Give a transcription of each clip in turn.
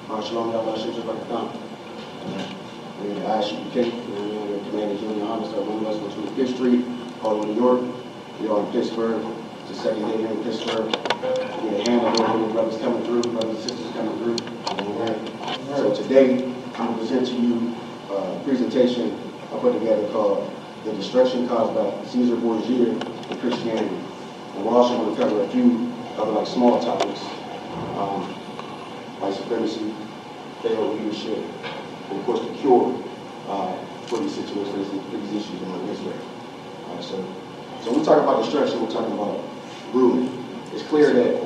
Shalom, y'all, just like a thumb. And the I.S.U.P.K, Commander GEN.YAHANNA, so one of us went to 5th Street, all in New York. We are in Pittsburgh. It's the second day here in Pittsburgh. We had a hand over here, brothers coming through, brothers and sisters coming through. So today, I'm going to present to you a presentation I put together called The Destruction Caused by Ceasar, Borgia, and Christianity. And we're also going to cover a few other small topics, white supremacy, failed leadership, and of course the cure for these situations, for these issues among Israel. So when we talk about destruction, we're talking about ruin. It's clear that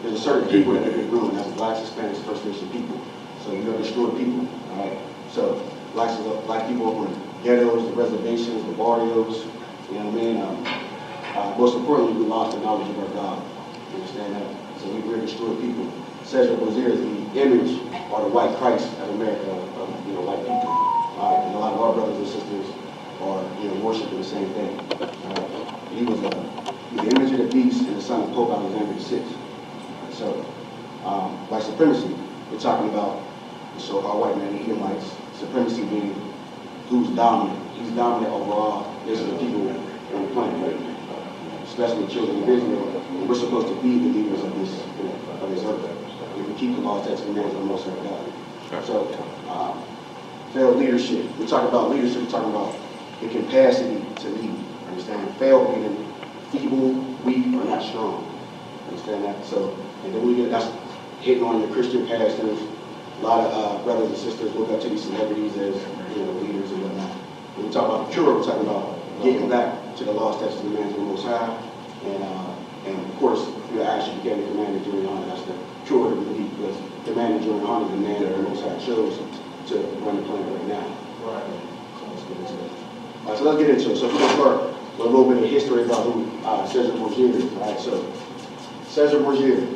there's a certain people that have been ruined. That's blacks, Hispanics, First Nation people. So you're going to destroy people, all right? So black people up on ghettos, the reservations, the barrios, you know what I mean? Most importantly, we lost the knowledge of our God. You understand that? So we're destroying people. Ceasar Borgia is the image or the white Christ of America, of white people. And a lot of our brothers and sisters are worshiping the same thing. He's the image of the beast and the son of Pope Alexander VI. So white supremacy, we're talking about the so-called white man, the Edomites. Supremacy being who's dominant. He's dominant over all Israeli people on the planet, especially the children of Israel. And we're supposed to be the leaders of this earth. If we keep the laws, statutes, and commands of the Most High God. So, failed leadership. We talk about leadership. We're talking about the capacity to lead. Understand? Failed meaning feeble, weak, or not strong. Understand that? So, and then that's hitting on your Christian pastors. A lot of brothers and sisters look up to these celebrities as leaders and whatnot. When we talk about the cure, we're talking about getting back to the law, statutes, and commands of the Most High. And of course, you actually became the Commander GEN.YAHANNA. That's the cure to believe, because Commander GEN.YAHANNA is the man that the Most High chose to run the planet right now. Right. So let's get into it. All right, so let's get into it. So we're going to start with a little bit of history about who Ceasar Borgia is. All right, so Ceasar Borgia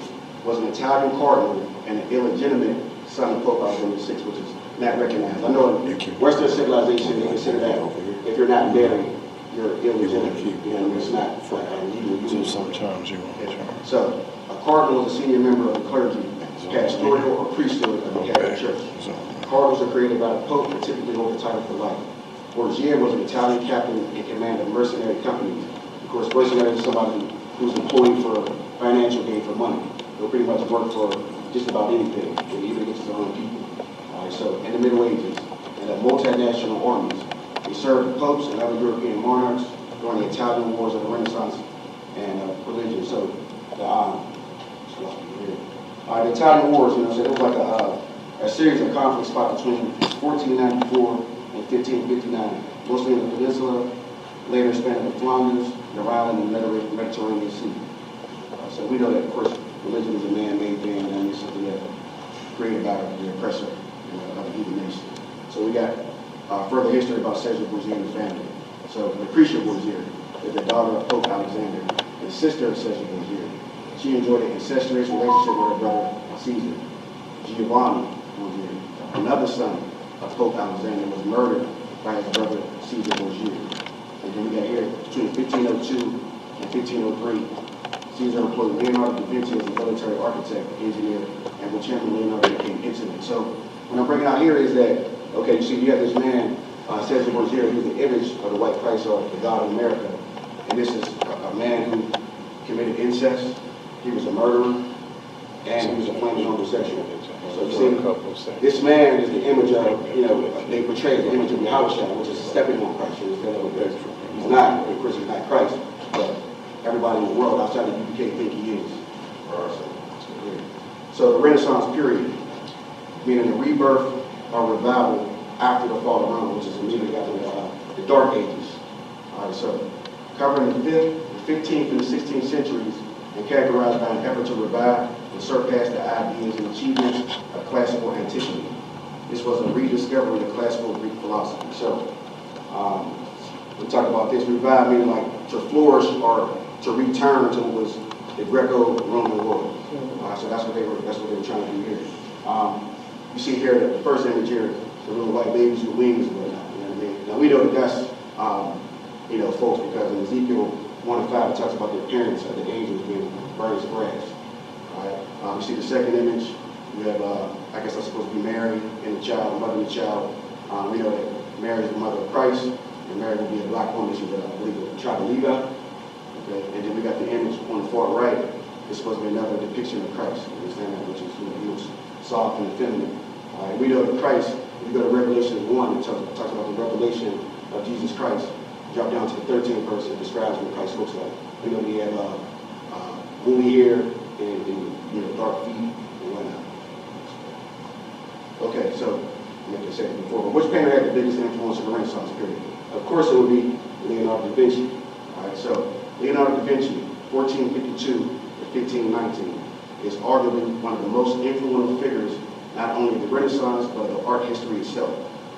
was an Italian cardinal and an illegitimate son of Pope Alexander VI, which is not recognized. I know in Western civilization they consider that if you're not married, you're illegitimate. It's not legal. So sometimes you want to. So a cardinal is a senior member of the clergy, pastoral or priesthood of the Catholic Church. Cardinals are created by the Pope and typically hold the title for life. Borgia was an Italian captain in command of mercenary companies. Of course, mercenary is somebody who's employed for financial gain, for money. They'll pretty much work for just about anything, and even against their own people. All right, so in the Middle Ages, and the multinational armies, they served popes and other European monarchs during the Italian wars of the Renaissance and religion. So the Italian wars, so it was like a series of conflicts fought between 1494 and 1559, mostly in the peninsula, later spanning the Flanders, the Rhine, and the Mediterranean Sea. So we know that, of course, religion is a man-made thing, and it's something that created by the oppressor of the heathen nation. So we got further history about Ceasar Borgia and the family. So Lucretia Borgia is the daughter of Pope Alexander and sister of Ceasar Borgia. She enjoyed an incestuous relationship with her brother Caesar. Giovanni Borgia, another son of Pope Alexander, was murdered by his brother Caesar Borgia. And then we got here between 1502 and 1503. Caesar employed Leonardo da Vinci as a military architect, engineer, and with Chairman Leonardo became intimate. So what I'm bringing out here is that, okay, you see, you have this man, Ceasar Borgia, who's the image of the white Christ or the God of America. And this is a man who committed incest, he was a murderer, and he was a flaming homosexual. So you see, this man is the image of, they portray the image of Yahushua, which is a stepping on Christ. He's not, of course, he's not Christ, but everybody in the world outside of UPK think he is. So the Renaissance period, meaning the rebirth or revival after the fall of Rome, which is immediately after the Dark Ages. All right, so covering the 5th, the 15th, and the 16th centuries, and characterized by an effort to revive and surpass the ideas and achievements of classical antiquity. This was a rediscovery of classical Greek philosophy. So we talk about this revive, meaning like to flourish or to return to what was the Greco-Roman world. So that's what they were trying to do here. You see here the first image here, the little white babies with wings and whatnot. You know what I mean? Now we know that that's folks, because in Ezekiel 1:5 it talks about the appearance of the angels being burnt as brass. All right. You see the second image, You have, I guess that's supposed to be Mary and the child, mother and the child. We know that Mary is the mother of Christ, and Mary will be a black woman. She's, I believe, a child of Levi. Okay, and then we got the image on the far right. It's supposed to be another depiction of Christ. You understand that? Which is, he looks soft and feminine. We know that Christ, if you go to Revelation 1, it talks about the revelation of Jesus Christ. Drop down to the 13th verse, it describes what Christ looks like. We know he had woolly hair and dark feet and whatnot. Okay, so like I said before, but which painter had the biggest influence in the Renaissance period? Of course, it would be Leonardo da Vinci. All right, so Leonardo da Vinci, 1452 to 1519, is arguably one of the most influential figures, not only in the Renaissance, but the art history itself.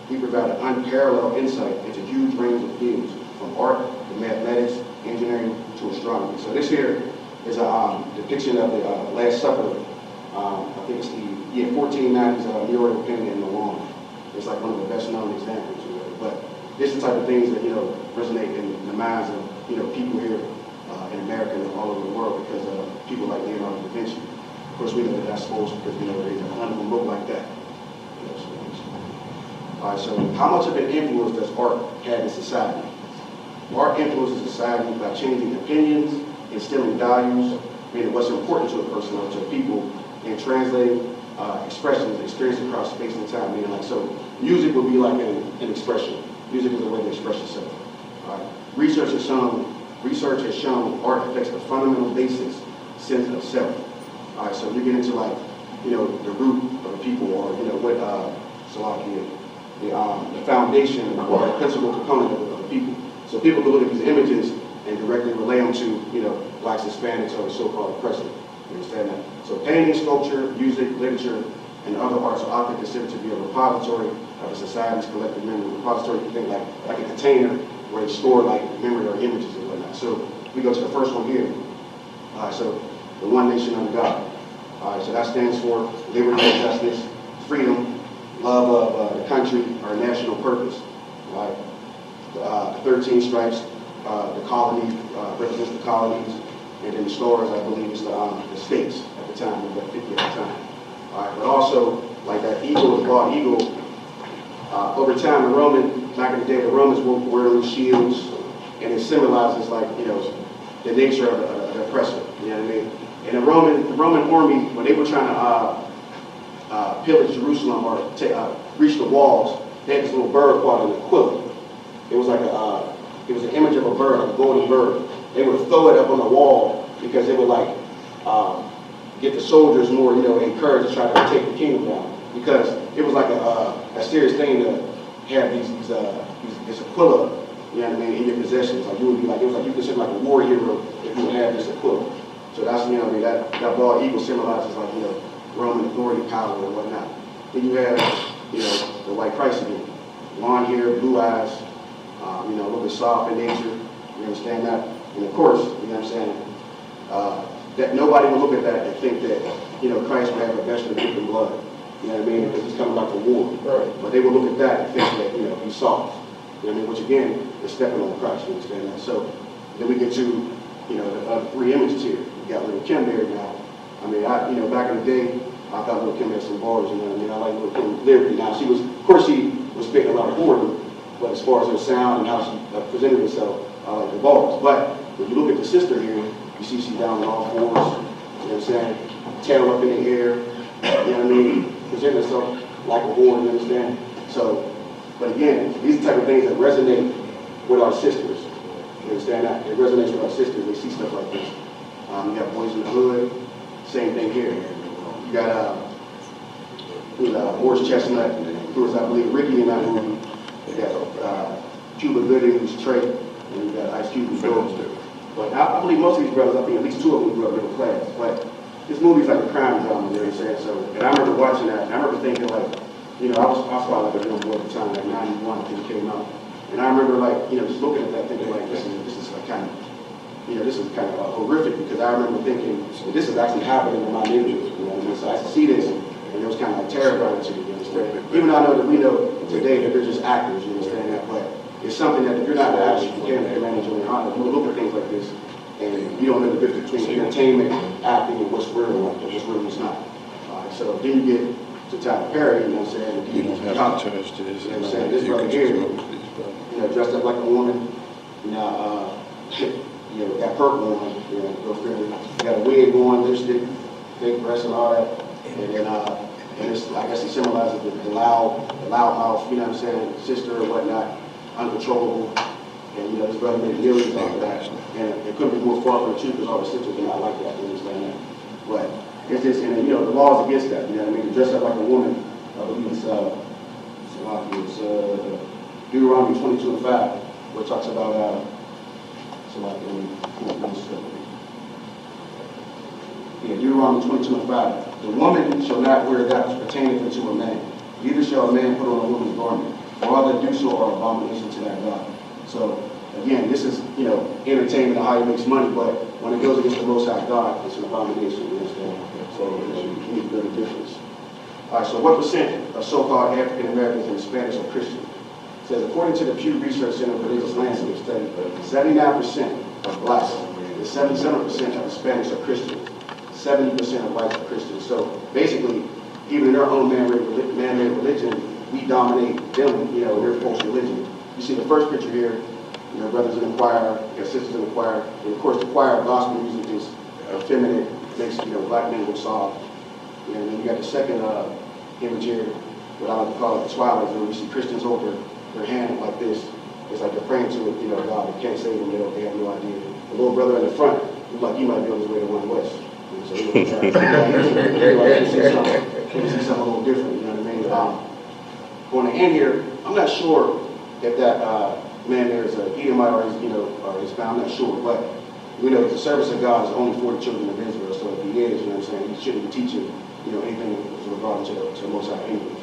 He provided unparalleled insight into a huge range of fields, from art to mathematics, engineering to astronomy. So this here is a depiction of the Last Supper. I think it's the 1490s mural painting in Milan. It's like one of the best known examples. But this is the type of things that resonate in the minds of people here in America and all over the world because of people like Leonardo da Vinci. Of course, we know that that's false because there's a hundred of them look like that. All right, so how much of an influence does art have in society? Art influences society by changing opinions, instilling values, meaning what's important to a person or to people, and translating expressions, experience across space and time. Meaning, like, so music would be like an expression. Music is a way to express yourself. Research has shown art affects the fundamental basics sense of self. All right, so you get into like, the root of the people, or what the foundation or the principal component of the people. So people can look at these images and directly relate them to, blacks, Hispanics, or the so-called oppressor. You understand that? So painting, sculpture, music, literature, and other arts are often considered to be a repository of a society's collective memory. Repository, you think like a container where they store like memory or images and whatnot. So we go to the first one here. So the one nation under God. So that stands for liberty, justice, freedom, love of the country, our national purpose. The 13 stripes, the colony represents the colonies, and then the stars, I believe, is the states at the time, we got 50 at the time. But also, like that eagle, the bald eagle, over time, back in the day, the Romans were wearing shields, and it symbolizes like, the nature of the oppressor, you know what I mean? And the Roman army, when they were trying to pillage Jerusalem or reach the walls, they had this little bird called an aquila. It was like it was an image of a bird, like a golden bird. They would throw it up on the wall because it would like get the soldiers more, encouraged to try to take the kingdom down. Because it was like a serious thing to have this aquila, in your possessions. Like you would be like, it was like you consider like a war hero if you would have this aquila. So that's, that bald eagle symbolizes like, Roman authority, power, and whatnot. Then you have, the white Christ again. Blonde hair, blue eyes, a little bit soft in nature. You understand that? And of course, that nobody will look at that and think that, Christ would have a vested of dripping blood. You know what I mean? Because he's coming back from war. Right. But they will look at that and think that, he's soft. You know what I mean? Which again, is stepping on Christ. You understand that? So then we get to, the other three images here. We got little Kim there now. Back in the day, I thought little Kim had some bars, I like little Kim lyrically. Now, she was spitting a lot of whoredom, but as far as her sound and how she presented herself, I like the bars. But if you look at the sister here, you see she's down on all fours, you know what I'm saying? Tail up in the air, presenting herself like a whore, you understand? So, but again, these are the type of things that resonate with our sisters. You understand that? It resonates with our sisters. They see stuff like this. You got Boys in the Hood, same thing here. You got Horse Chestnut, who was, I believe, Ricky in that movie. You got Cuba Gooding, who's Trey, and you got I.S.U.P.K, who's Borgia. But I believe most of these brothers, I think at least two of them grew up middle class. But this movie's like a crime drama, you know what I'm saying? So, and I remember watching that, and I remember thinking like, I was probably like a young boy at the time, like 91, I think it came out. And I remember like, just looking at that, thinking like, this is like kind of, this is kind of horrific, because I remember thinking, this is actually happening in my neighborhood, So I see this, and it was kind of like terrifying to me, you understand? Even though I know that we know today that they're just actors, you understand that, but it's something that if you're not an actor, you can't manage your heart. You look at things like this, and you don't know the difference between entertainment, acting, and what's real and what's not. So then you get to Tyler Perry, you know what I'm saying? You don't have to touch this. You know what I'm saying? This brother here, you know, dressed up like a woman, you know, got purple on, you know, got a wig on, lipstick, fake breasts and all that. And then, and it's, I guess he symbolizes the loud mouth, you know what I'm saying, sister or whatnot, uncontrollable. And, you know, this brother made millions off of that. And it couldn't be more far from the truth because all the sisters are not like that, you understand that? But it's just, and, you know, the law is against that, you know what I mean? To dress up like a woman, I believe it's Deuteronomy 22:5, where it talks about, Deuteronomy 22:5. The woman shall not wear that which pertaineth unto a man, neither shall a man put on a woman's garment, for all that do so are abomination to that God. So, again, this is, you know, entertainment and how he makes money, but when it goes against the Most High God, it's an abomination, you understand? So, you need to know the difference. All right, so what percent of so-called African Americans and Hispanics are Christian? It says, according to the Pew Research Center for Religious Landscape Study, 79% are blacks, and 77% of Hispanics are Christians. 70% of whites are Christians. So basically, even in their own man-made religion, we dominate them, you know, their false religion. You see the first picture here, you know, brothers in the choir, you know, sisters in the choir, and of course the choir gospel music is effeminate, makes, you know, black men look soft. And then you got the second image here, what I like to call it the twilight zone. You see Christians hold their hand like this. It's like they're praying to, you know, God. They can't save them. They have no idea. The little brother in the front looks like he might be on his way to One West. So he see something a little different. You know what I mean? On the end here, I'm not sure if that man there is an Edomite or he's, you know, or Hispanic. I'm not sure, but we know that the service of God is only for the children of Israel. So if he is, you know what I'm saying, he shouldn't be teaching, you know, anything regarding to the Most High English.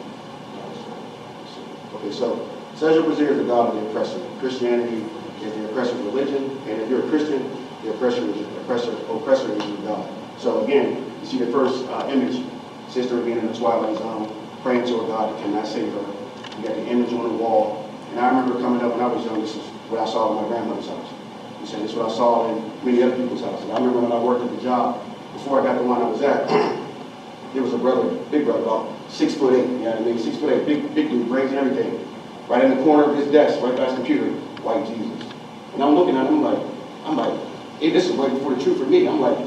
Okay, so Ceasar is the God of the oppressor. Christianity is the oppressor's religion, and if you're a Christian, the oppressor is your God. So again, you see the first image, sister being in the twilight zone, praying to a God that cannot save her. You got the image on the wall, and I remember coming up when I was young. This is what I saw in my grandmother's house. You saying this is what I saw in many other people's houses. I remember when I worked at the job before I got the one I was at. There was a brother, big brother, about 6'8", you know what I mean? 6'8", big dude, braids and everything. Right in the corner of his desk, right by his computer, white Jesus. And I'm looking at him, I'm like, hey, this is way before the truth for me. I'm like,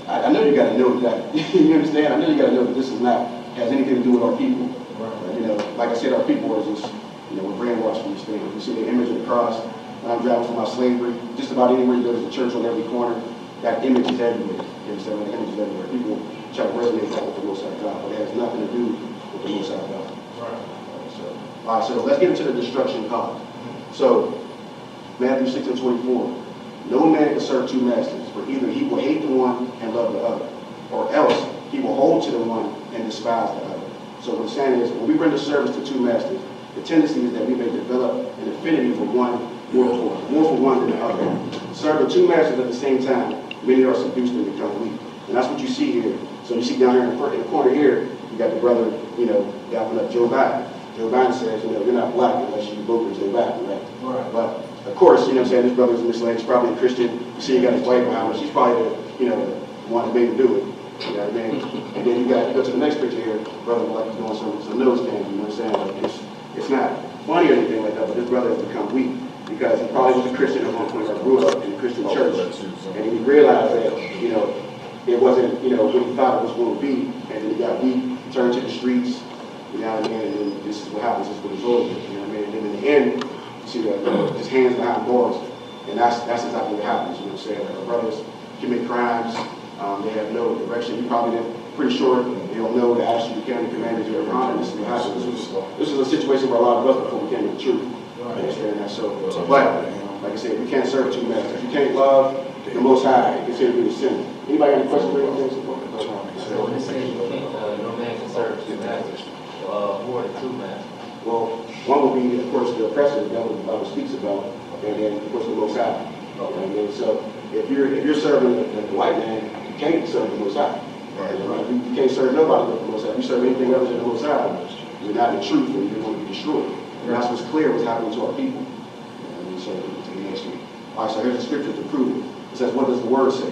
I know you got to know that. You understand? I know you got to know that this is not, has anything to do with our people. Right. You know, like I said, our people are just, you know, we're brainwashed from these things. You see the image of the cross. When I'm driving from my slavery, just about anywhere you go, there's a church on every corner. That image is everywhere. You understand? That image is everywhere. People try to resonate that with the Most High God, but it has nothing to do with the Most High God. Right. All right, so let's get into the destruction cause. So, Matthew 6:24. No man can serve two masters, for either he will hate the one and love the other, or else he will hold to the one and despise the other. So what I'm saying is, when we render service to two masters, the tendency is that we may develop an affinity for one more for one than the other. Serving two masters at the same time, many are seduced and become weak. And that's what you see here. So you see down here in the corner here, you got the brother, you know, dapping up Joe Biden. Joe Biden says, you know, you're not black unless you vote for Joe Biden, right? Right. But of course, you know what I'm saying, this brother's misled. He's probably a Christian. You see, he got his wife behind him. She's probably the, you know, the one that made him do it. You know what I mean? And then you go to the next picture here, brother like he's doing some nose candy. You know what I'm saying? Like it's not funny or anything like that, but this brother has become weak because he probably was a Christian at one point, or grew up in a Christian church, and he realized that, you know, it wasn't, you know, what he thought it was going to be, and then he got weak, turned to the streets. You know what I mean? And then this is what happens. This is what it's over. You know what I mean? And then in the end, you see his hands behind bars, and that's exactly what happens. You know what I'm saying? Like, brothers commit crimes. They have no direction. You probably pretty sure they don't know the I.S.U.P.K commanders are around, and this is what happens. This is a situation where a lot of us before we came to the truth. You understand that? So, but like I said, we can't serve two masters. You can't love the Most High and consider you a sinner. Anybody got any questions for anything? So when it says you can't, no man can serve two masters. Who are the two masters? Well, one will be, of course, the oppressor that the Bible speaks about, and then, of course, the Most High. Okay. And so, if you're serving the white man, you can't serve the Most High. Right. You can't serve nobody but the Most High. If you serve anything other than the Most High, you're not in the truth, and you're going to be destroyed. And that's what's clear what's happening to our people. And so, all right, so here's the scripture to prove it. It says, what does the word say?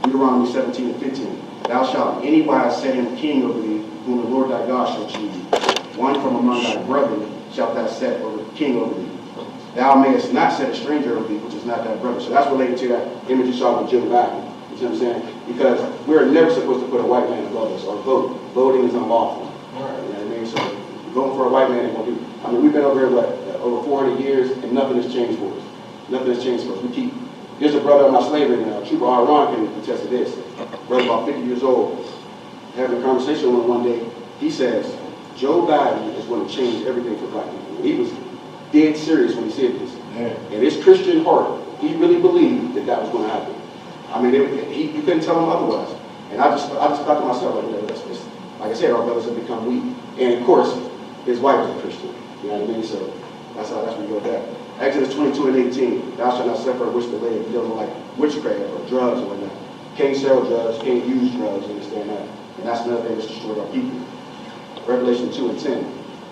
Deuteronomy 17:15. Thou shalt in any wise set him king over thee, whom the Lord thy God shall choose. One from among thy brethren shalt thou set over king over thee. Thou mayest not set a stranger over thee, which is not thy brother. So that's related to that image you saw with GEN.YAHANNA. You see what I'm saying? Because we're never supposed to put a white man above us or vote. Voting is unlawful. You know what I mean? So voting for a white man ain't gonna do. I mean, we've been over here, over 400 years, and nothing has changed for us. Nothing has changed for us. There's a brother on my slavery now, Trooper Ron can attest to this. Brother about 50 years old, having a conversation with him one day, he says, Joe Biden is going to change everything for black people. And he was dead serious when he said this. And his Christian heart, he really believed that that was going to happen. I mean, you couldn't tell him otherwise. And I just thought to myself, like, you know, like I said, our brothers have become weak. And of course, his wife is a Christian. You know what I mean? So that's where we go with that. Exodus 22:18, thou shalt not suffer which to live. He doesn't like witchcraft or drugs or whatnot. Can't sell drugs, can't use drugs, you understand that? And that's another thing that's destroyed our people. Revelation 2:10,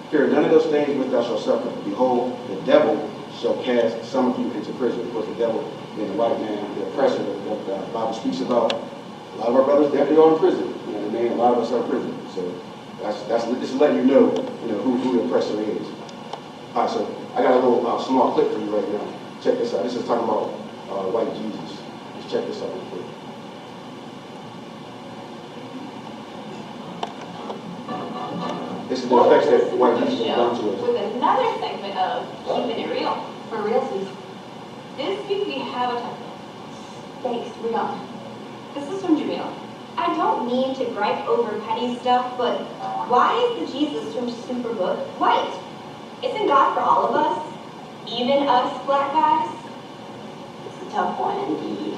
fear none of those things which thou shalt suffer. Behold, the devil shall cast some of you into prison. Of course, the devil being the white man, the oppressor that the Bible speaks about. A lot of our brothers definitely are in prison. You know what I mean? A lot of us are in prison. So that's just letting you know who the oppressor is. All right, so I got a little small clip for you right now. Check this out. This is talking about white Jesus. Let's check this out real quick. This is the effects that white Jesus has done to us. With another segment of Keeping It Real. For realsies. This week we have a topic. Thanks, we're done. This is from Jamil. I don't mean to gripe over petty stuff, but why is the Jesus from Superbook white? Isn't God for all of us? Even us black guys? It's a tough one indeed.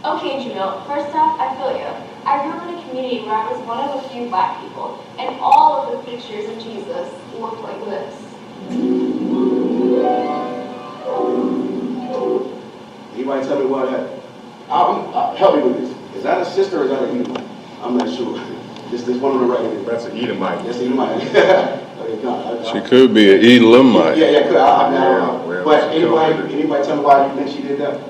Okay, Jamil, first off, I feel you. I grew up in a community where I was one of a few black people, and all of the pictures of Jesus looked like this. Anybody tell me what that? Help me with this. Is that a sister or is that an Edomite? I'm not sure. This one on the right. That's an Edomite. That's an Edomite. She could be an Edomite. Yeah, could. I don't know. Well, but anybody tell me why you think she did that?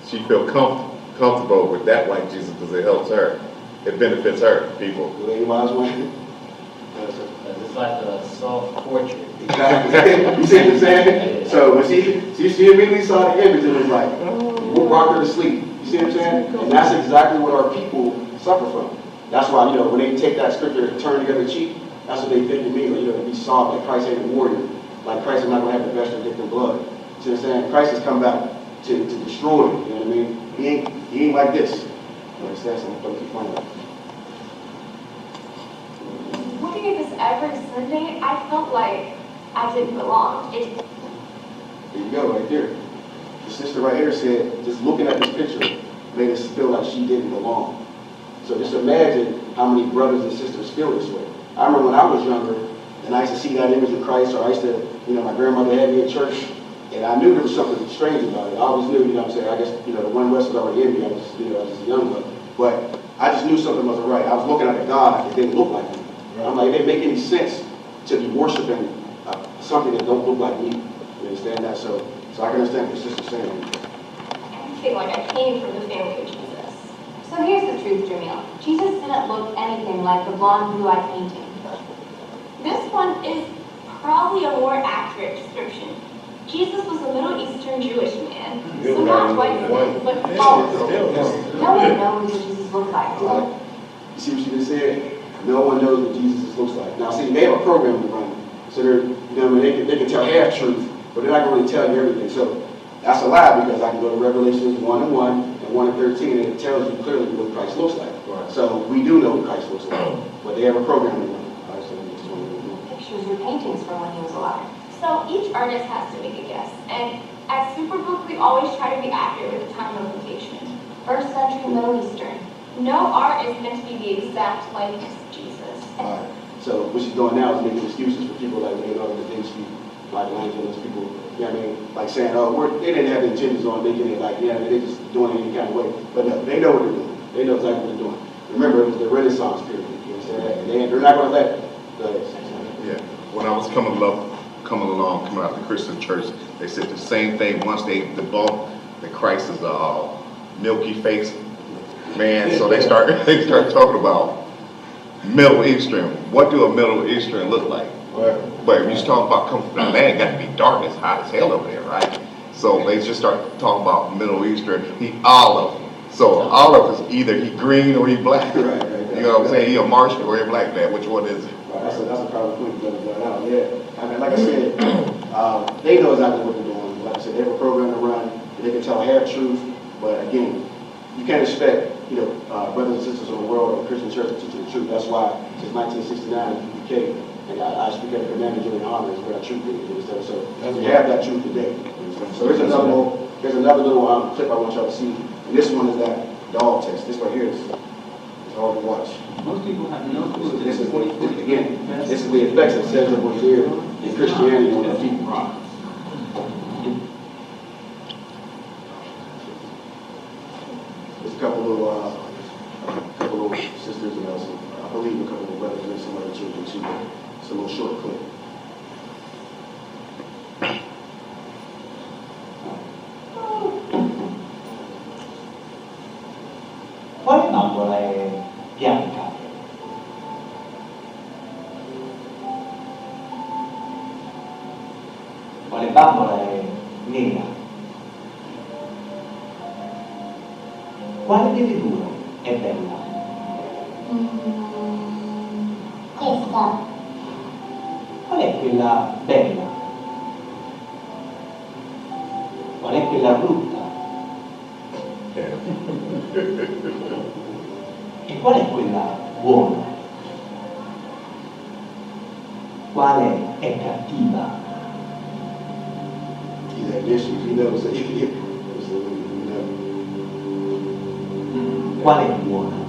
She felt comfortable with that white Jesus because it helps her. It benefits her, people. Do anybody else want to? It's like a soft portrait. Exactly. You see what I'm saying? So when she immediately saw the image, it was like, rocked her to sleep. You see what I'm saying? And that's exactly what our people suffer from. That's why, when they take that scripture and turn the other cheek, that's what they think it means. Be soft, that Christ ain't a warrior. Like Christ is not going to have the best of victim blood. You see what I'm saying? Christ has come back to destroy, you know what I mean? He ain't like this. You understand? So I'm going to keep playing. Looking at this every Sunday, I felt like I didn't belong. There you go, right there. The sister right here said, just looking at this picture made us feel like she didn't belong. So just imagine how many brothers and sisters feel this way. I remember when I was younger, and I used to see that image of Christ, or I used to, my grandmother had me in church, and I knew there was something strange about it. I always knew, what I'm saying, I guess, the one West was already in me, I was just a young one. But I just knew something wasn't right. I was looking at a God that didn't look like me. I'm like, it didn't make any sense to be worshiping something that don't look like me. You understand that? So I can understand what your sister's saying. I feel like I came from the family of Jesus. So here's the truth, Jamil. Jesus didn't look anything like the blonde blue-eyed painting. This one is probably a more accurate description. Jesus was a Middle Eastern Jewish man. So not white, but colorful. No one knows what Jesus looked like. You see what she just said? No one knows what Jesus looks like. Now, see, they have a program to run. So they can tell half truth, but they're not going to really tell you everything. So that's a lie, because I can go to Revelations 1:1 and 1:13, and it tells you clearly what Christ looks like. Right. So we do know what Christ looks like, but they have a program to run. Right, so pictures or paintings from when he was alive. So each artist has to make a guess, and at Superbook we always try to be accurate with the time of location. 1st century Middle Eastern. No art is meant to be the exact likeness of Jesus. Alright, so what she's doing now is making excuses for people like me and other things like language people, you know what I mean? Like saying, they didn't have the intentions on making it like, they're just doing it any kind of way. But no, they know what they're doing. They know exactly what they're doing. Remember, it was the Renaissance period, you understand? And they're not going to let Yeah, when I was coming coming out of the Christian church, they said the same thing once they debunked that Christ is a milky face man. So they start talking about Middle Eastern. What do a Middle Eastern look like? But when you talk about coming from the land, it got to be dark, it's hot as hell over there, right? So they just start talking about Middle Eastern. He olive. So olive is either he green or he black. Right. You know what I'm saying? He a Martian or he a black man. Which one is it? Right, that's a powerful point you got out. Yeah, I mean, like I said, they know exactly what they're doing. Like I said, they have a program to run. They can tell half truth, but again, you can't expect brothers and sisters in the world or Christian church to teach the truth. That's why since 1969, I.S.U.P.K and I.S.U.P.K commander GEN.YAHANNA is where that truth is. So we have that truth today. So here's another little clip I want y'all to see. And this one is that dog test. This right here is hard to watch. Most people have no clue. This is the effects of Ceasar Borgia in Christianity on the people. There's a couple little sisters and also, I believe a couple of brothers and some other children too. It's a little short clip. Quale bambola è bianca? Quale bambola è nera? Quale delle due è bella? Questa. Qual è quella bella? Qual è quella brutta? E qual è quella buona? Quale è cattiva? He's had issues. He knows that. Quale è buona?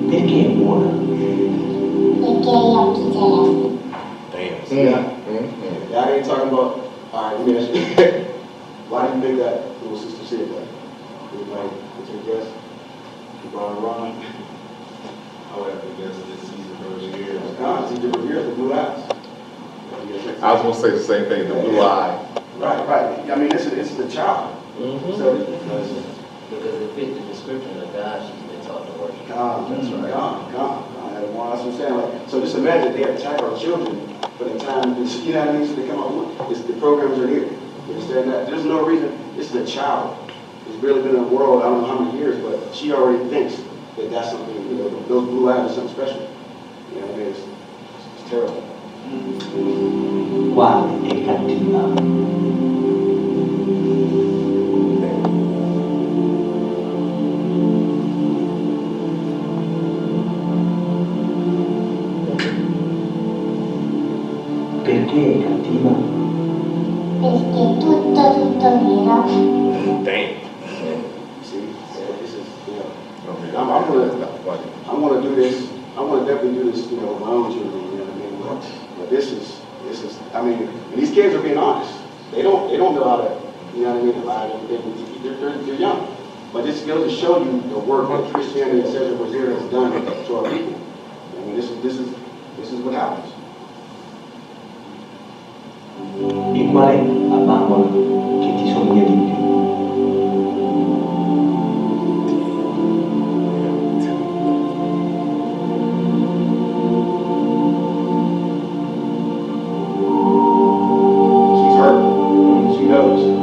Perché è buona? Perché ha gli occhi celesti. Y'all ain't talking about, all right, let me ask you. Why do you think that little sister said that? Anybody, what's your guess? You brought it wrong? I would have to guess that Ceasar Borgia. Caesar Borgia, the blue eyes. I was gonna say the same thing. The blue eye. Right. I mean, this is the child. So, Because it fit the description of God she's been taught to worship. God, that's right. God. That's what I'm saying. Like, so just imagine they attack our children for the time, you know what I mean? So they come out with the programs are here. You understand that? There's no reason. This is a child. It's really been in the world, I don't know how many years, but she already thinks that that's something, those blue eyes are something special. You know what I mean? It's terrible. Quale è cattiva? Perché è cattiva? Perché tutto nero. Damn. See, this is, I want to do this. I want to definitely do this, with my own children. You know what I mean? But this is. I mean, and these kids are being honest. They don't know how to, you know what I mean? Lie. They're young. But this goes to show you the work that Christianity and Ceasar Borgia has done to our people. I mean, this is what happens. E qual è la bambola che ti somiglia di più? She's hurt. She knows.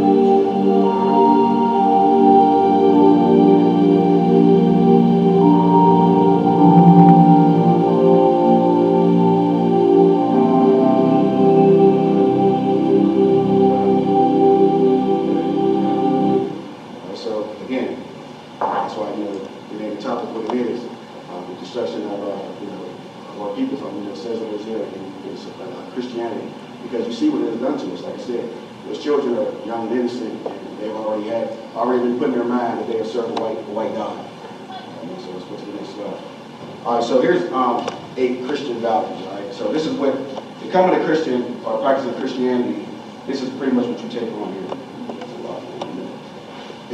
Christianity, because you see what it has done to us. Like I said, those children are young and innocent, and they've already been put in their mind that they have served a white God. So let's go to the next slide. All right, so here's 8 Christian values. All right, so this is what becoming a Christian or practicing Christianity. This is pretty much what you take on here.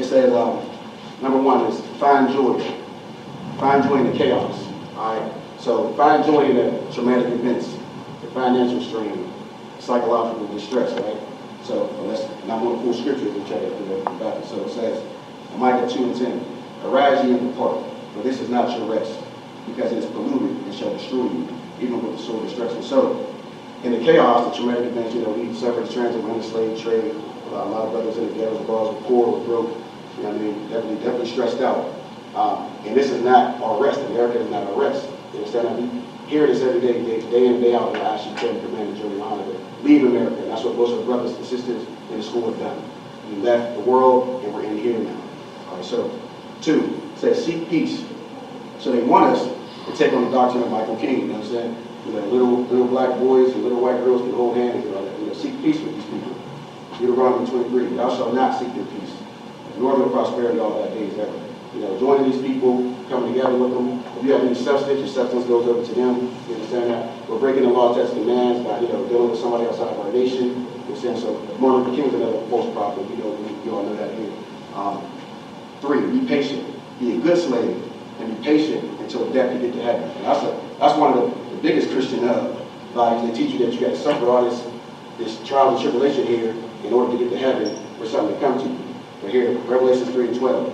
It says, number one is find joy. Find joy in the chaos. All right. So find joy in the traumatic events, the financial strain, psychological distress. Right. So and I'm going to pull scriptures and check it about it. So it says, Micah 2:10, arise ye and depart, for this is not your rest, because it is polluted and shall destroy you, even with the sword destruction. So in the chaos, the traumatic events, we suffered the transatlantic slave trade. A lot of brothers in the ghettos, bars were poor, were broke. You know what I mean? Definitely stressed out. And this is not our rest. America is not our rest. You understand? We hear this every day, day in and day out. I.S.U.P.K commanded GEN.YAHANNA to leave America. And that's what most of the brothers and sisters in the school have done. We left the world and we're in here now. All right. So 2, it says seek peace. So they want us to take on the doctrine of Michael King. You know what I'm saying? Little black boys and little white girls can hold hands and all that. Seek peace with these people. Deuteronomy 23, thou shalt not seek their peace, nor their prosperity all thy days ever. Joining these people, coming together with them. If you have any substance, your substance goes over to them. You understand that? We're breaking the law, statutes, commands by, dealing with somebody outside of our nation. You understand? So Martin Luther King is another false prophet. You all know that here. 3, be patient. Be a good slave and be patient until death you get to heaven. And that's one of the biggest Christian values. They teach you that you got to suffer all this trials and tribulation here in order to get to heaven for something to come to you. But here, Revelation 3:12.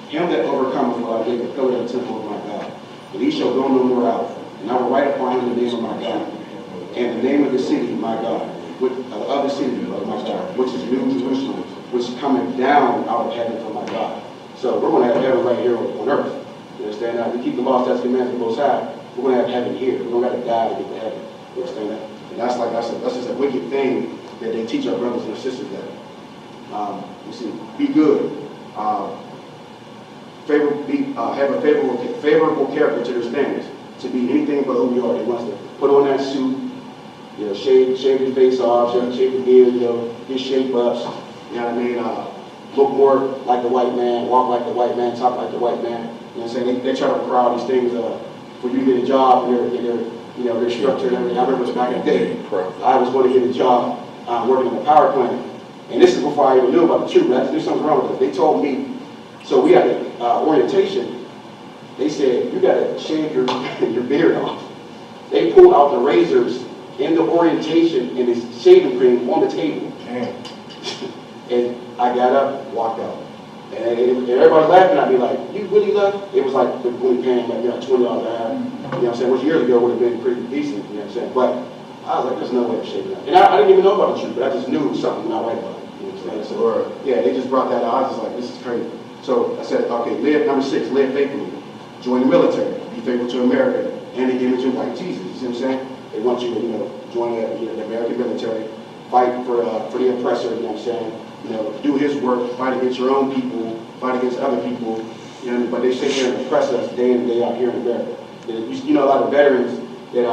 Him that overcometh will I make a pillar of the temple of my God, and he shall go no more out. And I will write upon him the name of my God, and the name of the city, my God, of the city of my God, which is New Jerusalem, which is coming down out of heaven from my God. So we're going to have heaven right here on earth. You understand that? We keep the law, statutes, commands of the Most High. We're going to have heaven here. We don't got to die to get to heaven. You understand that? And that's like I said, that's just a wicked thing that they teach our brothers and sisters that. You see, be good. Have a favorable character to their standards. To be anything but who we are. They want us to put on that suit, shave your face off, shave your beard, get shape ups. You know what I mean? Look more like the white man, walk like the white man, talk like the white man. You know what I'm saying? They try to crowd these things for you to get a job and their structure and everything. I remember back in the day, I was going to get a job working in a power plant. And this is before I even knew about the truth. There's something wrong with it. They told me, so we had an orientation. They said, you got to shave your beard off. They pulled out the razors in the orientation and this shaving cream on the table. And I got up, walked out. And everybody's laughing at me like, you really left? It was like when we paying like $20 an hour. You know what I'm saying? Which years ago would have been pretty decent, you know what I'm saying? But I was like, there's no way to shave it out. And I didn't even know about the truth, but I just knew something not right about it. You know what I'm saying? So, yeah, they just brought that out. I was just like, this is crazy. So I said, okay, number 6, live faithfully. Join the military. Be faithful to America and the image of white Jesus. You see what I'm saying? They want you to, join the American military, fight for the oppressor, you know what I'm saying? Do his work, fight against your own people, fight against other people, but they sit here and oppress us day in and day out here in America. A lot of veterans that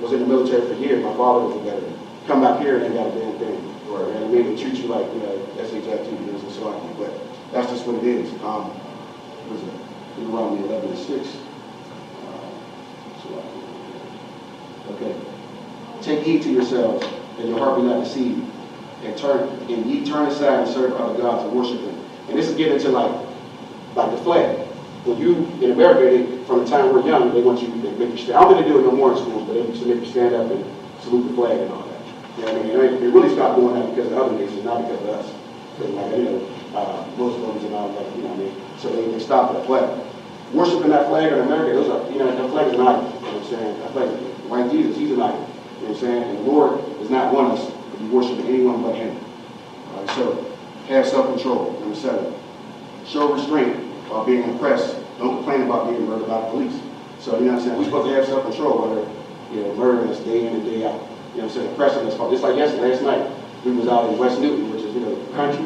was in the military for years, my father was a veteran, come back here and they got a damn thing. Or they treat you like, SHIT and so on. But that's just what it is. What is it? Deuteronomy 11:6. Okay. Take heed to yourselves, that your heart be not deceived. And ye turn aside and serve other gods and worship them. And this is getting into like the flag. When you, in America, from the time we're young, they want you, they make you stand. I don't think they do it no more in schools, but they used to make you stand up and salute the flag and all that. You know what I mean? They really stopped doing that because of other nations, not because of us. Muslims and all that, you know what I mean? So they stopped that flag. Worshiping that flag in America, those are, that flag is an idol. You know what I'm saying? That flag, like Jesus, he's an idol. You know what I'm saying? And the Lord does not want us to be worshiping anyone but him. All right, so have self-control. Number 7. Show restraint while being oppressed. Don't complain about being murdered by the police. So, you know what I'm saying? We're supposed to have self-control, whether, murdering us day in and day out. You know what I'm saying? Oppressing us. Just like last night, we was out in West Newton, which is, country,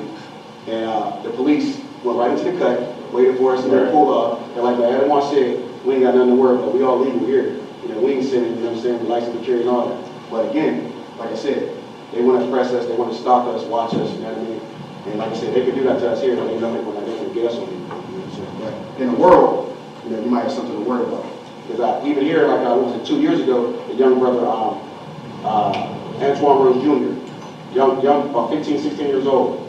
and the police went right into the cut, waited for us, and they pulled up. And like Adam said, we ain't got nothing to worry about. We all legal here. We ain't sitting, you know what I'm saying, the license to carry and all that. But again, like I said, they want to oppress us, they want to stalk us, watch us, you know what I mean? And like I said, they could do that to us here, but they know they're going to get us on it. You know what I'm saying? But in the world, you might have something to worry about. Because even here, like I was 2 years ago, a young brother, Antoine Rose Jr., young, about 15, 16 years old,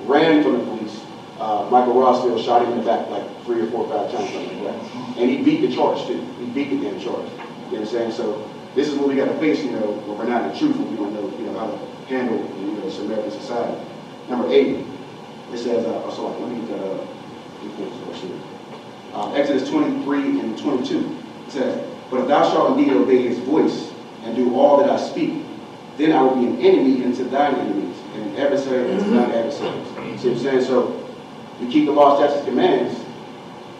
ran from the police, Michael Rossville shot him in the back like 3 or 4 or 5 times, something like that. And he beat the charge too. He beat the damn charge. You know what I'm saying? So this is what we got to face, you know, when we're not in the truth and we don't know, you know, how to handle, you know, this American society. Number 8, it says, let me get that, Exodus 23 and 22. It says, but if thou shalt indeed obey his voice and do all that I speak, then I will be an enemy unto thine enemies and an adversary unto thine adversaries. See what I'm saying? So we keep the law, statutes, commands,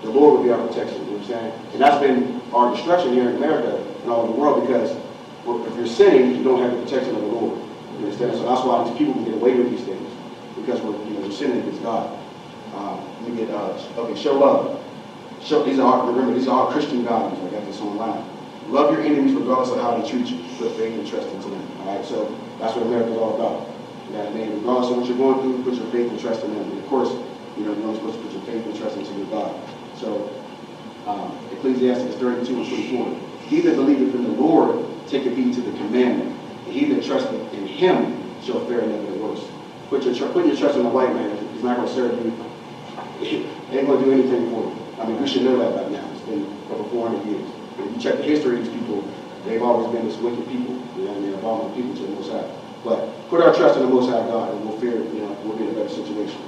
the Lord will be our protection. You know what I'm saying? And that's been our destruction here in America and all over the world, because if you're sinning, you don't have the protection of the Lord. You understand? So that's why these people can get away with these things, because we're sinning against God. Let me get show love. These are all Christian values. I got this online. Love your enemies regardless of how they treat you. Put faith and trust into them. All right. So that's what America is all about. You know what I mean? Regardless of what you're going through, put your faith and trust in them. And of course, you're only supposed to put your faith and trust into your God. So Ecclesiastes 32 and 24. He that believeth in the Lord taketh heed to the commandment, and he that trusteth in him shall fare never the worse. Put your trust in the white man. He's not going to serve you. He ain't going to do anything for you. I mean, we should know that by now. It's been over 400 years. If you check the history of these people, they've always been this wicked people. You know what I mean? Abominable people to the Most High. But put our trust in the Most High God, and we'll fear, you know, we'll be in a better situation.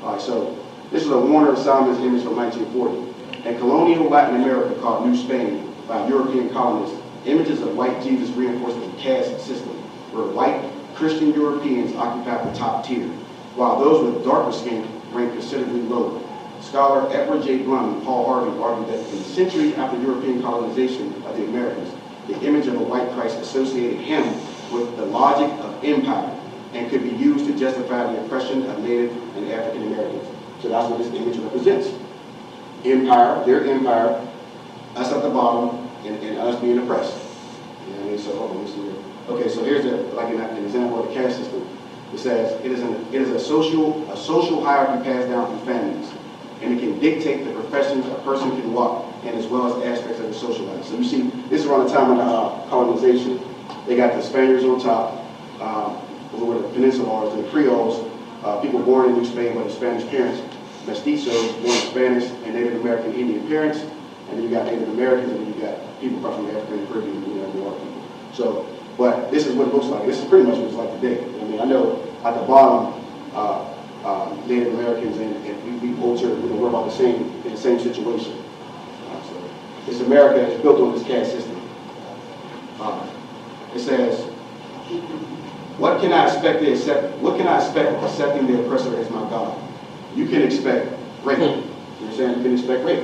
All right, so this is a Warner of Solomon's image from 1940. In colonial Latin America called New Spain by European colonists, images of white Jesus reinforced the caste system, where white Christian Europeans occupied the top tier, while those with darker skin ranked considerably lower. Scholar Edward J. Blum and Paul Harvey argued that in the centuries after European colonization of the Americas, the image of a white Christ associated him with the logic of empire and could be used to justify the oppression of Native and African Americans. So that's what this image represents. Empire, their empire, us at the bottom, and us being oppressed. You know what I mean? So hold on, let's see here. Okay, so here's an example of the caste system. It says it is a social hierarchy passed down through families, and it can dictate the professions a person can walk in, as well as aspects of the social life. So you see, this is around the time of the colonization. They got the Spaniards on top, who were the Peninsulars and the Creoles, people born in New Spain with Spanish parents, mestizos, born in Spanish and Native American Indian parents, and then you got Native Americans, and then you got people from the African and Caribbean, you know, New York people. So, but this is what it looks like. This is pretty much what it's like today. I mean, I know at the bottom, Native Americans and we culture, you know, we're about in the same situation. So this America is built on this caste system. It says, what can I expect accepting the oppressor as my God? You can expect rape. You understand? You can expect rape.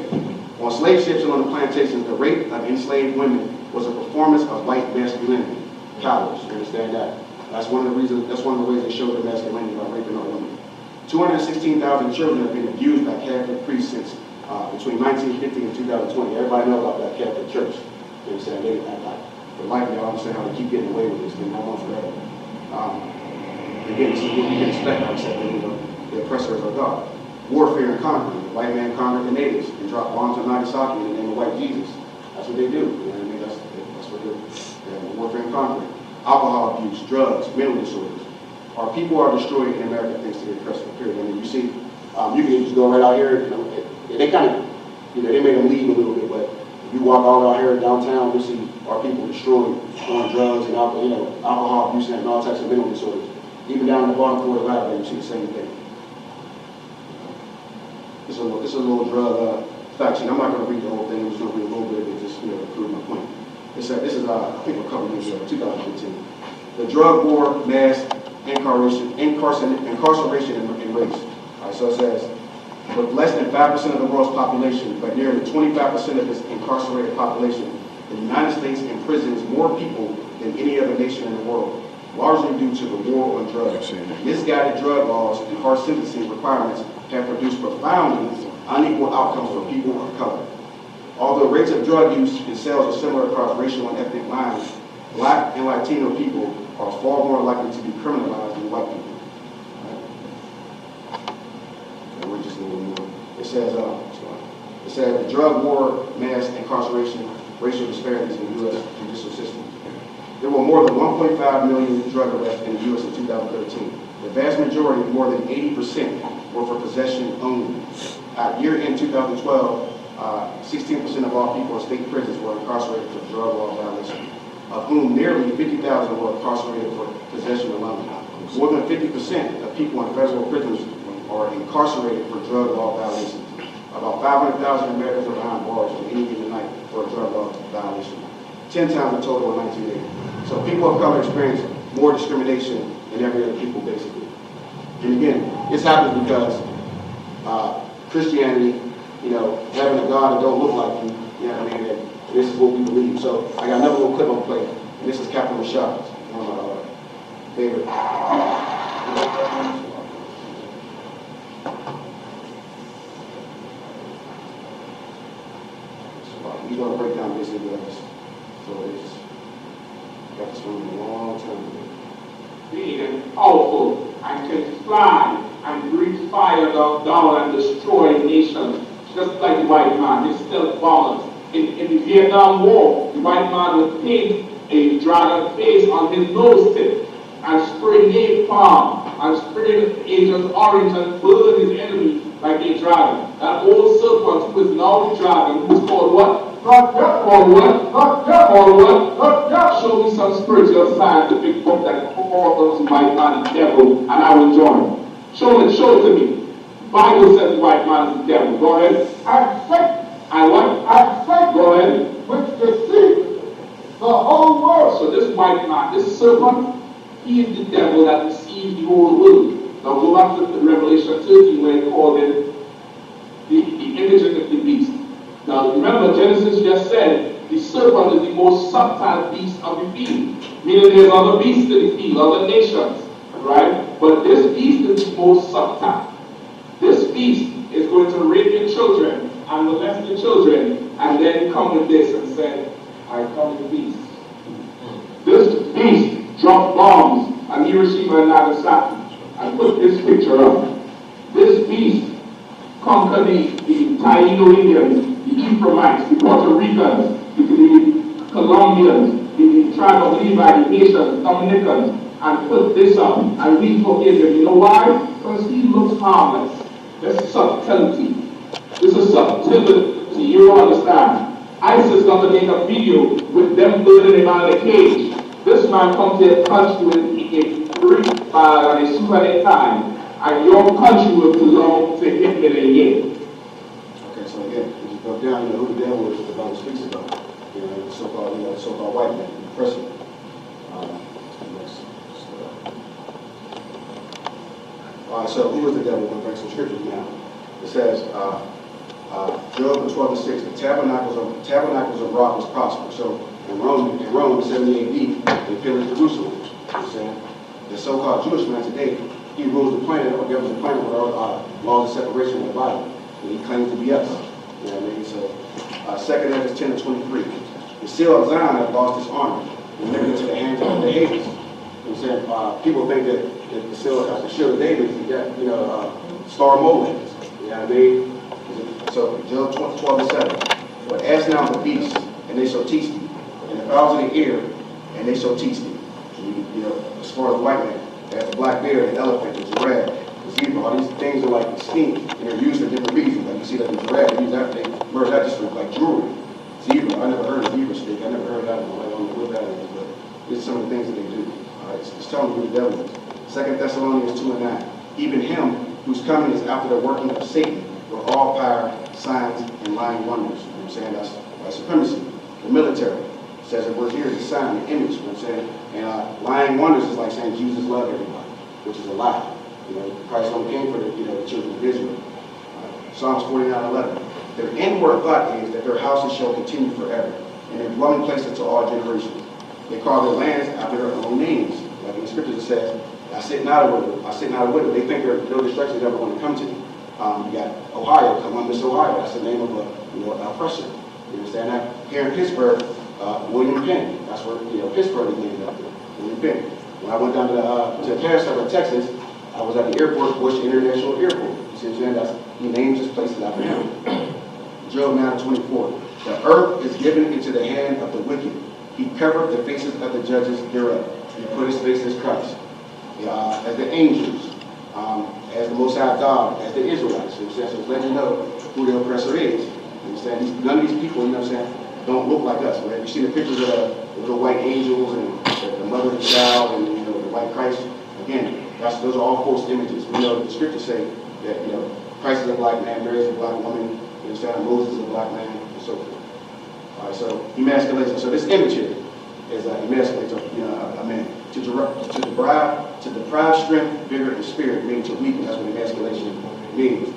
On slave ships and on the plantations, the rape of enslaved women was a performance of white masculinity. Cowards, you understand that? That's one of the reasons. That's one of the ways they show their masculinity by raping our women. 216,000 children have been abused by Catholic priests since between 1950 and 2020. Everybody knows about that Catholic Church. You understand? For life, y'all understand how they keep getting away with this thing. Not on forever. Again, this is what we can expect, like I said, the oppressor is our God. Warfare and conquering. The white man conquered the natives and dropped bombs on Nagasaki in the name of white Jesus. That's what they do. You know what I mean? That's what they're warfare and conquering. Alcohol abuse, drugs, mental disorders. Our people are destroyed in America thanks to the oppressive period. I mean, you see, you can just go right out here. You know, they kind of, you know, they made them leave a little bit, but if you walk all out here downtown, you'll see our people destroyed on drugs and alcohol abuse and all types of mental disorders. Even down in the bottom floor of the lab, you see the same thing. This is a little drug fact sheet. I'm not going to read the whole thing. I'm just going to read a little bit of it, just to prove my point. This is I think a couple years ago, 2015. The drug war, mass incarceration, and race. All right, so it says, with less than 5% of the world's population, but nearly 25% of its incarcerated population, the United States imprisons more people than any other nation in the world, largely due to the war on drugs. Misguided drug laws and harsh sentencing requirements have produced profoundly unequal outcomes for people of color. Although rates of drug use and sales are similar across racial and ethnic lines, Black and Latino people are far more likely to be criminalized than white people. And we're just a little more. It says the drug war, mass incarceration, racial disparities in the U.S. judicial system. There were more than 1.5 million drug arrests in the U.S. in 2013. The vast majority, more than 80%, were for possession only. At year end 2012, 16% of all people in state prisons were incarcerated for drug law violations, of whom nearly 50,000 were incarcerated for possession alone. More than 50% of people in federal prisons are incarcerated for drug law violations. About 500,000 Americans are behind bars on any given night for a drug law violation, 10 times the total in 1980. So people of color experience more discrimination than every other people, basically. And again, this happens because Christianity, having a God that don't look like you, you know what I mean? And this is what we believe. So I got another little clip on play, and this is Captain Rashad, one of my favorite. He's going to break down basically this. So it's got this one a long time ago. Big and powerful and can fly and breathe fire down and destroy nations, just like the white man. They still bombers. In the Vietnam War, the white man would paint a dragon face on his nose tip and spray napalm and spray Agent Orange and burn his enemy like a dragon. That old serpent who is now the dragon, who's called what? Not yet, or what? Not yet, or what? Not yet. Show me some spiritual scientific book that calls the white man the devil, and I will join. Show it to me. Bible says the white man is the devil. Go ahead. And Satan. And what? And Satan. Go ahead. Which deceives the whole world. So this white man, this serpent, he is the devil that deceives the whole world. Now go back to Revelation 13 where it called it the image of the beast. Now remember, Genesis just said the serpent is the most subtle beast of the field. Meaning there's other beasts in the field, other nations, right? But this beast is the most subtle. This beast is going to rape your children and molest your children, and then come with this and say, I come with beast. This beast dropped bombs on Hiroshima and Nagasaki and put this picture up. This beast conquered the Taino Indians, the Ephraimites, the Puerto Ricans, the Colombians, the tribe of Levi, the Haitians, Dominicans, and put this up. And we forgive him. You know why? Because he looks harmless. That's subtlety. This is subtlety. You don't understand. ISIS got to make a video with them burning him out of the cage. This man comes to a country with a brick bag and a suit at a time, and your country will belong to him in a year. Okay, so again, if you go down, who the devil is, the Bible speaks about. The so-called white man, the oppressor. All right, so who is the devil? We're going to bring some scriptures now. It says, Job 12:6, the tabernacles of rock was prosperous. So in Rome in 70 AD, they pillaged Jerusalem. You know what I'm saying? The so-called Jewish man today, he rules the planet, or governs the planet with our laws of separation in the Bible. And he claims to be us. You know what I mean? So 2 Ezra 10:23, the seal of Zion has lost its honor, delivered into the hands of the haters. You know what I'm saying? People think that the shield of David is Star Molech. You know what I mean? So Job 12:7. But ask now the beasts, and they shall teach thee, and the fowls of the air, and they shall teach thee. As far as the white man, there's the black bear, the elephant, the giraffe, the zebra. All these things are like extinct, and they're used for different reasons. Like you see that the giraffe, they use that, they murder that just for like jewelry. Zebra, I never heard of zebra stick. I never heard that one. I don't know what that is, but this is some of the things that they do. It's telling you who the devil is. 2 Thessalonians 2:9. Even him whose coming is after the working of Satan, with all power, signs, and lying wonders. You know what I'm saying? That's white supremacy. The military says that we're here as a sign, an image. You know what I'm saying? And lying wonders is like saying Jesus loved everybody, which is a lie. Christ only came for the children of Israel. Psalms 49:11. Their inward thought is that their houses shall continue forever, and their dwelling places to all generations. They call their lands after their own names. Like in the scriptures it says, I sit not a widow. I sit not a widow. They think no destruction is ever going to come to them. You got Ohio, Columbus, Ohio. That's the name of an oppressor. You understand that? Here in Pittsburgh, William Penn. That's where Pittsburgh is named after. William Penn. When I went down to Ceasar, Texas, I was at the airport, Bush International Airport. You see what I'm saying? He names his places after him. Job 9:24. The earth is given into the hand of the wicked. He covered the faces of the judges thereof. He put his face as Christ. As the angels. as the Most High God, as the Israelites. You know what I'm saying? So it's letting you know who the oppressor is. You know what I'm saying? None of these people, you know what I'm saying, don't look like us, right? You see the pictures of the little white angels and the mother and the child and, you know, the white Christ. Again, those are all false images. We know the scriptures say that, you know, Christ is a black man, Mary is a black woman, you know what I'm saying, Moses is a black man, and so forth. All right, so emasculation. So this image here is emasculation of, you know, a man. To deprive strength, vigor, and spirit, meaning to weaken. That's what emasculation means.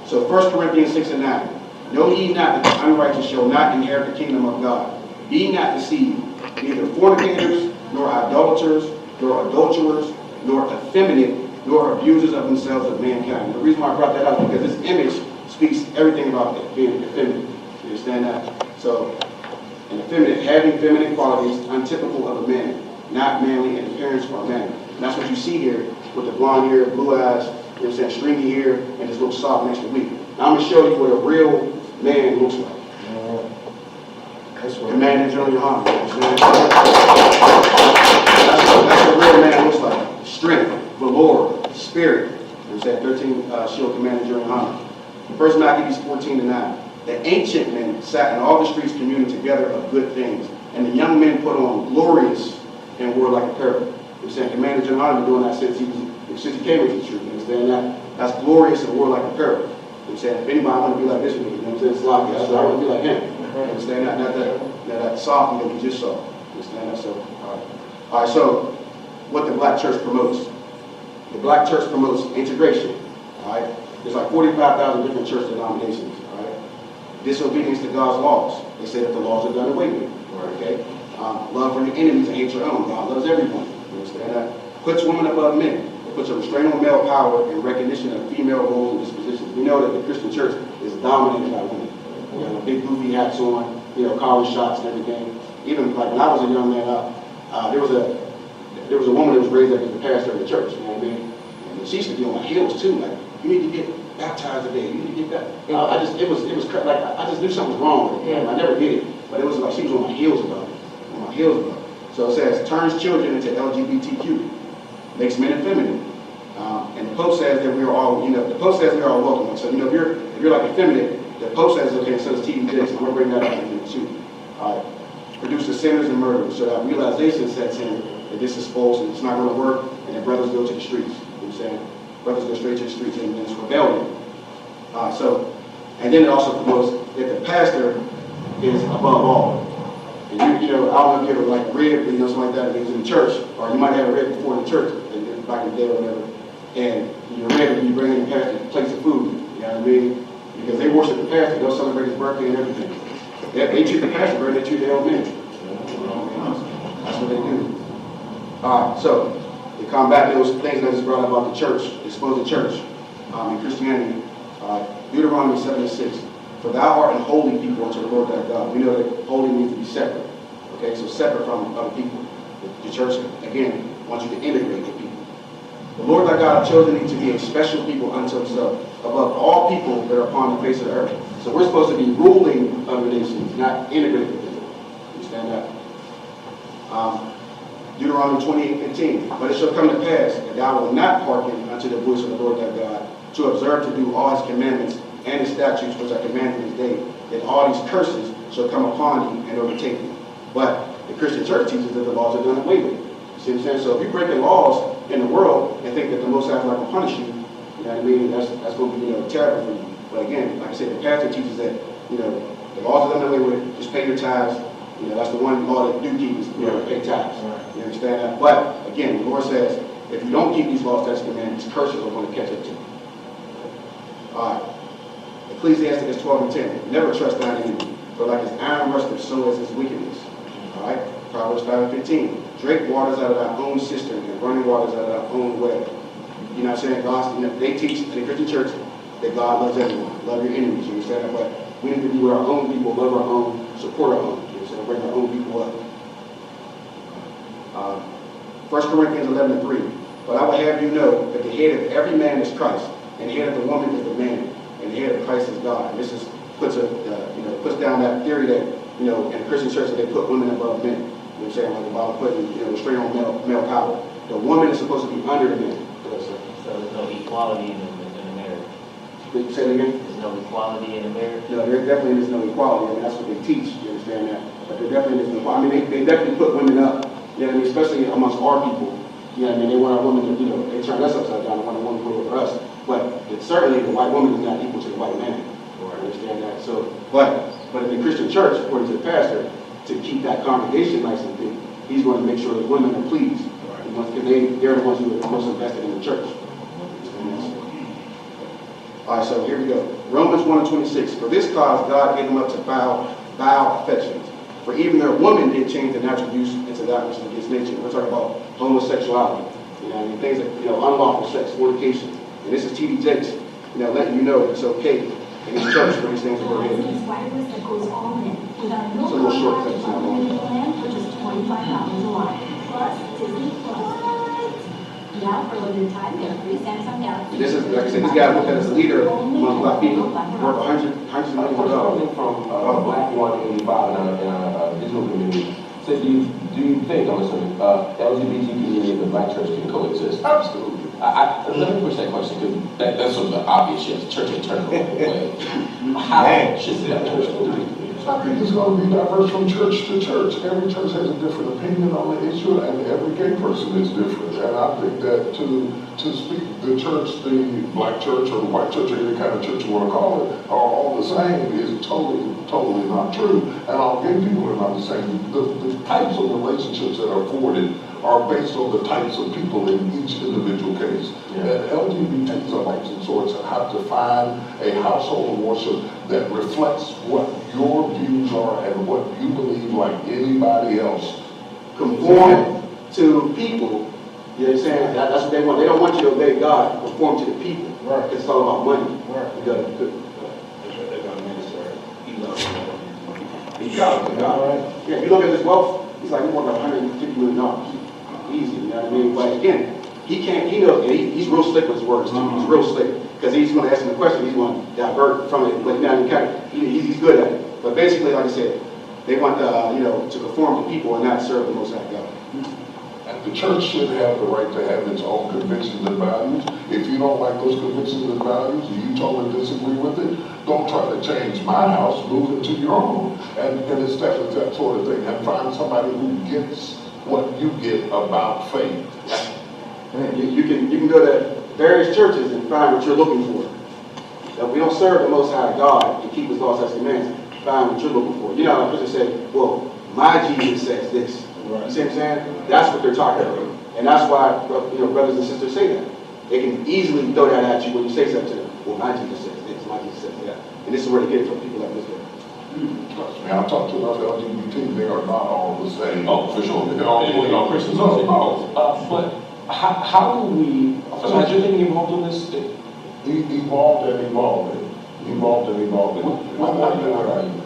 So 1 Corinthians 6 and 9. Know ye not that the unrighteous shall not inherit the kingdom of God? Be not deceived, neither fornicators, nor idolaters, nor adulterers, nor effeminate, nor abusers of themselves of mankind. The reason why I brought that up is because this image speaks everything about it, being effeminate. You understand that? So, and effeminate, having feminine qualities untypical of a man, not manly in appearance or manner. And that's what you see here with the blonde hair, blue eyes, you know what I'm saying, stringy hair, and this little soft next to weak. Now I'm going to show you what a real man looks like. Commander General Yohanna. You know that's what a real man looks like. Strength, valor, spirit. You know what I'm saying? 13 shield Commander General Yohanna. 1 Maccabees 14 and 9. The ancient men sat in all the streets communing together of good things, and the young men put on glorious and warlike apparel. You know what I'm saying? Commander General Yohanna been doing that since he came into the truth. You understand that? That's glorious and warlike apparel. You know what I'm saying? If anybody want to be like this, you know what I'm saying? It's like, I want to be like him. You understand that? Not that soft that we just saw. You understand that? So, all right, so what the black church promotes. The black church promotes integration. All right? There's like 45,000 different church denominations. All right? Disobedience to God's laws. They say that the laws are done away with. Okay? Love for your enemies and hate your own. God loves everyone. You understand that? Puts women above men. It puts a restraint on male power and recognition of female roles and dispositions. We know that the Christian church is dominated by women. You know, big goofy hats on, you know, collar shots and everything. Even like when I was a young man, there was a woman that was raised up as the pastor of the church. You know what I mean? And she used to be on my heels too. Like, you need to get baptized today. You need to get that. It was like I just knew something was wrong with it. I never did it, but it was like she was on my heels about it. On my heels about it. So it says turns children into LGBTQ, makes men effeminate. And the Pope says that we are all, you know, the Pope says we are all welcome. So, you know, if you're like effeminate, the Pope says, okay, so does TITHES. I'm going to bring that up in a minute too. Produces sinners and murderers. So that realization sets in that this is false and it's not going to work, and that brothers go to the streets. You know what I'm saying? Brothers go straight to the streets and it's rebellion. And then it also promotes that the pastor is above all. And you know, I don't know if you ever like read, you know, something like that, if it was in the church, or you might have read before in the church, back in the day or whatever, and you read it and you bring in the pastor plates of food, you know what I mean? Because they worship the pastor, they'll celebrate his birthday and everything. They treat the pastor better than they treat their own ministry. That's what they do. So, to combat those things that is brought up about the church, expose the church in Christianity, Deuteronomy 7 and 6. For thou art an holy people unto the Lord thy God. We know that holy means to be separate. Okay, so separate from other people. The church, again, wants you to integrate with people. The Lord thy God hath chosen thee to be a special people unto himself, above all people that are upon the face of the earth. So we're supposed to be ruling other nations, not integrated with them. You understand that? Deuteronomy 28:15. But it shall come to pass that thou wilt not hearken unto the voice of the Lord thy God, to observe to do all his commandments and his statutes which I command thee this day, that all these curses shall come upon thee and overtake thee. But the Christian church teaches that the laws are done away with. You see what I'm saying? So if you break the laws in the world and think that the Most High is not going to punish you, you know what I mean? That's going to be, you know, terrible for you. But again, like I said, the pastor teaches that, you know, the laws are done away with. Just pay your tithes. You know, that's the one law that do keep is, you know, pay tithes. You understand that? But again, the Lord says, if you don't keep these laws, statutes, and commandments, curses are going to catch up to you. All right. Ecclesiastes 12 and 10. Never trust thine enemy, for like his iron rusteth, so is his wickedness. All right. Proverbs 5 and 15. Drink waters out of thy own cistern and running waters out of thy own well. You know what I'm saying? God, you know, they teach in the Christian church that God loves everyone. Love your enemies. You understand that? But we need to be with our own people, love our own, support our own. You understand? Bring our own people up. 1 Corinthians 11 and 3. But I will have you know that the head of every man is Christ, and the head of the woman is the man, and the head of Christ is God. And this is puts down that theory that, you know, in the Christian church that they put women above men. You know what I'm saying? Like about putting, you know, restraint on male power. The woman is supposed to be under the man. So there's no equality in the marriage. Did you say it again? There's no equality in the marriage. No, there definitely is no equality. I mean, that's what they teach. You understand that? But there definitely is no equality. I mean, they definitely put women up. You know what I mean? Especially amongst our people. You know what I mean? They want our women to, you know, they turn us upside down. They want a woman to rule over us. But certainly the white woman is not equal to the white man. You understand that? So, but in the Christian church, according to the pastor, to keep that congregation nice and big, he's going to make sure that women are pleased. Because they're the ones who are most invested in the church. All right, so here we go. Romans 1:26. For this cause God gave them up to vile affections. For even their women did change the natural use into that which is against nature. We're talking about homosexuality. You know, I mean, things like, you know, unlawful sex, fornication. And this is T.D. Jakes, you know, letting you know that it's okay in his church for these things to go ahead. Virus that goes all in without no It's a little short, contact that's not with long. the plan for just $25 a line. Plus Disney Plus. Now for a limited time, get a free Samsung Galaxy. This is, like I said, this guy looked at as a leader among black people, worth hundreds of millions of dollars. From Black 185 in our digital community. So do you think, I'm assuming, LGBT community and the black church can coexist? Absolutely. Let me push that question, because that's sort of obvious. Yes, the church ain't turning away. How should that church do it? I think it's going to be diverse from church to church. Every church has a different opinion on the issue, and every gay person is different. And I think that to speak the church, the black church or the white church or any kind of church you want to call it, are all the same is totally not true. And all gay people are not the same. The types of relationships that are afforded are based on the types of people in each individual case. And LGBTs are like some sorts and have to find a household of worship that reflects what your views are and what you believe, like anybody else. Conform to people. You know what I'm saying? That's what they want. They don't want you to obey God, conform to the people. Right. It's all about money. Right. You got to He got it, God. Yeah, you look at his wealth, he's like, he wants $150 million. Easy, you know what I mean? But again, he knows, he's real slick with his words too. He's real slick. Because he's going to ask him a question, he's going to divert from it. But you know, he's good at it. But basically, like I said, they want you know, to conform to people and not serve the Most High God. And the church should have the right to have its own convictions and values. If you don't like those convictions and values, and you totally disagree with it, don't try to change my house, move into your own. And it's that sort of thing. And find somebody who gets what you get about faith. You can go to various churches and find what you're looking for. Now, we don't serve the Most High God and keep His laws and commandments. Find what you're looking for. You know, like Christians say, well, my Jesus says this. Right. You see what I'm saying? That's what they're talking about. And that's why, you know, brothers and sisters say that. They can easily throw that at you when you say something to them. Well, my Jesus says this, my Jesus says that. And this is where they get it from, people like this guy. Trust me, I've talked to enough LGBT, they are not all the same. Oh, for sure. They're all Christians. No. But how do we, has your thinking evolved on this? Evolved and evolving.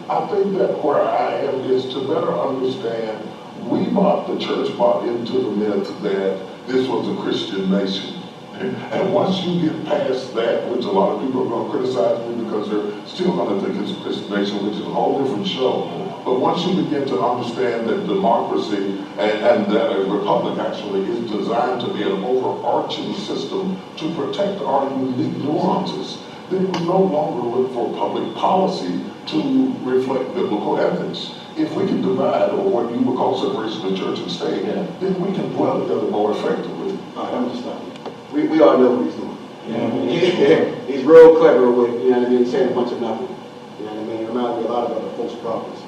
I think that where I am is to better understand, the church bought into the myth that this was a Christian nation. And once you get past that, which a lot of people are going to criticize me because they're still going to think it's a Christian nation, which is a whole different show. But once you begin to understand that democracy and that a republic actually is designed to be an overarching system to protect our unique nuances, then we no longer look for public policy to reflect biblical ethics. If we can divide, or what you would call separation of church and state, then we can dwell together more effectively. All right, I'm just stopping. We all know what he's doing. You know what I mean? He's real clever with, you know what I mean, saying a bunch of nothing. You know what I mean? It reminds me a lot of other false prophets.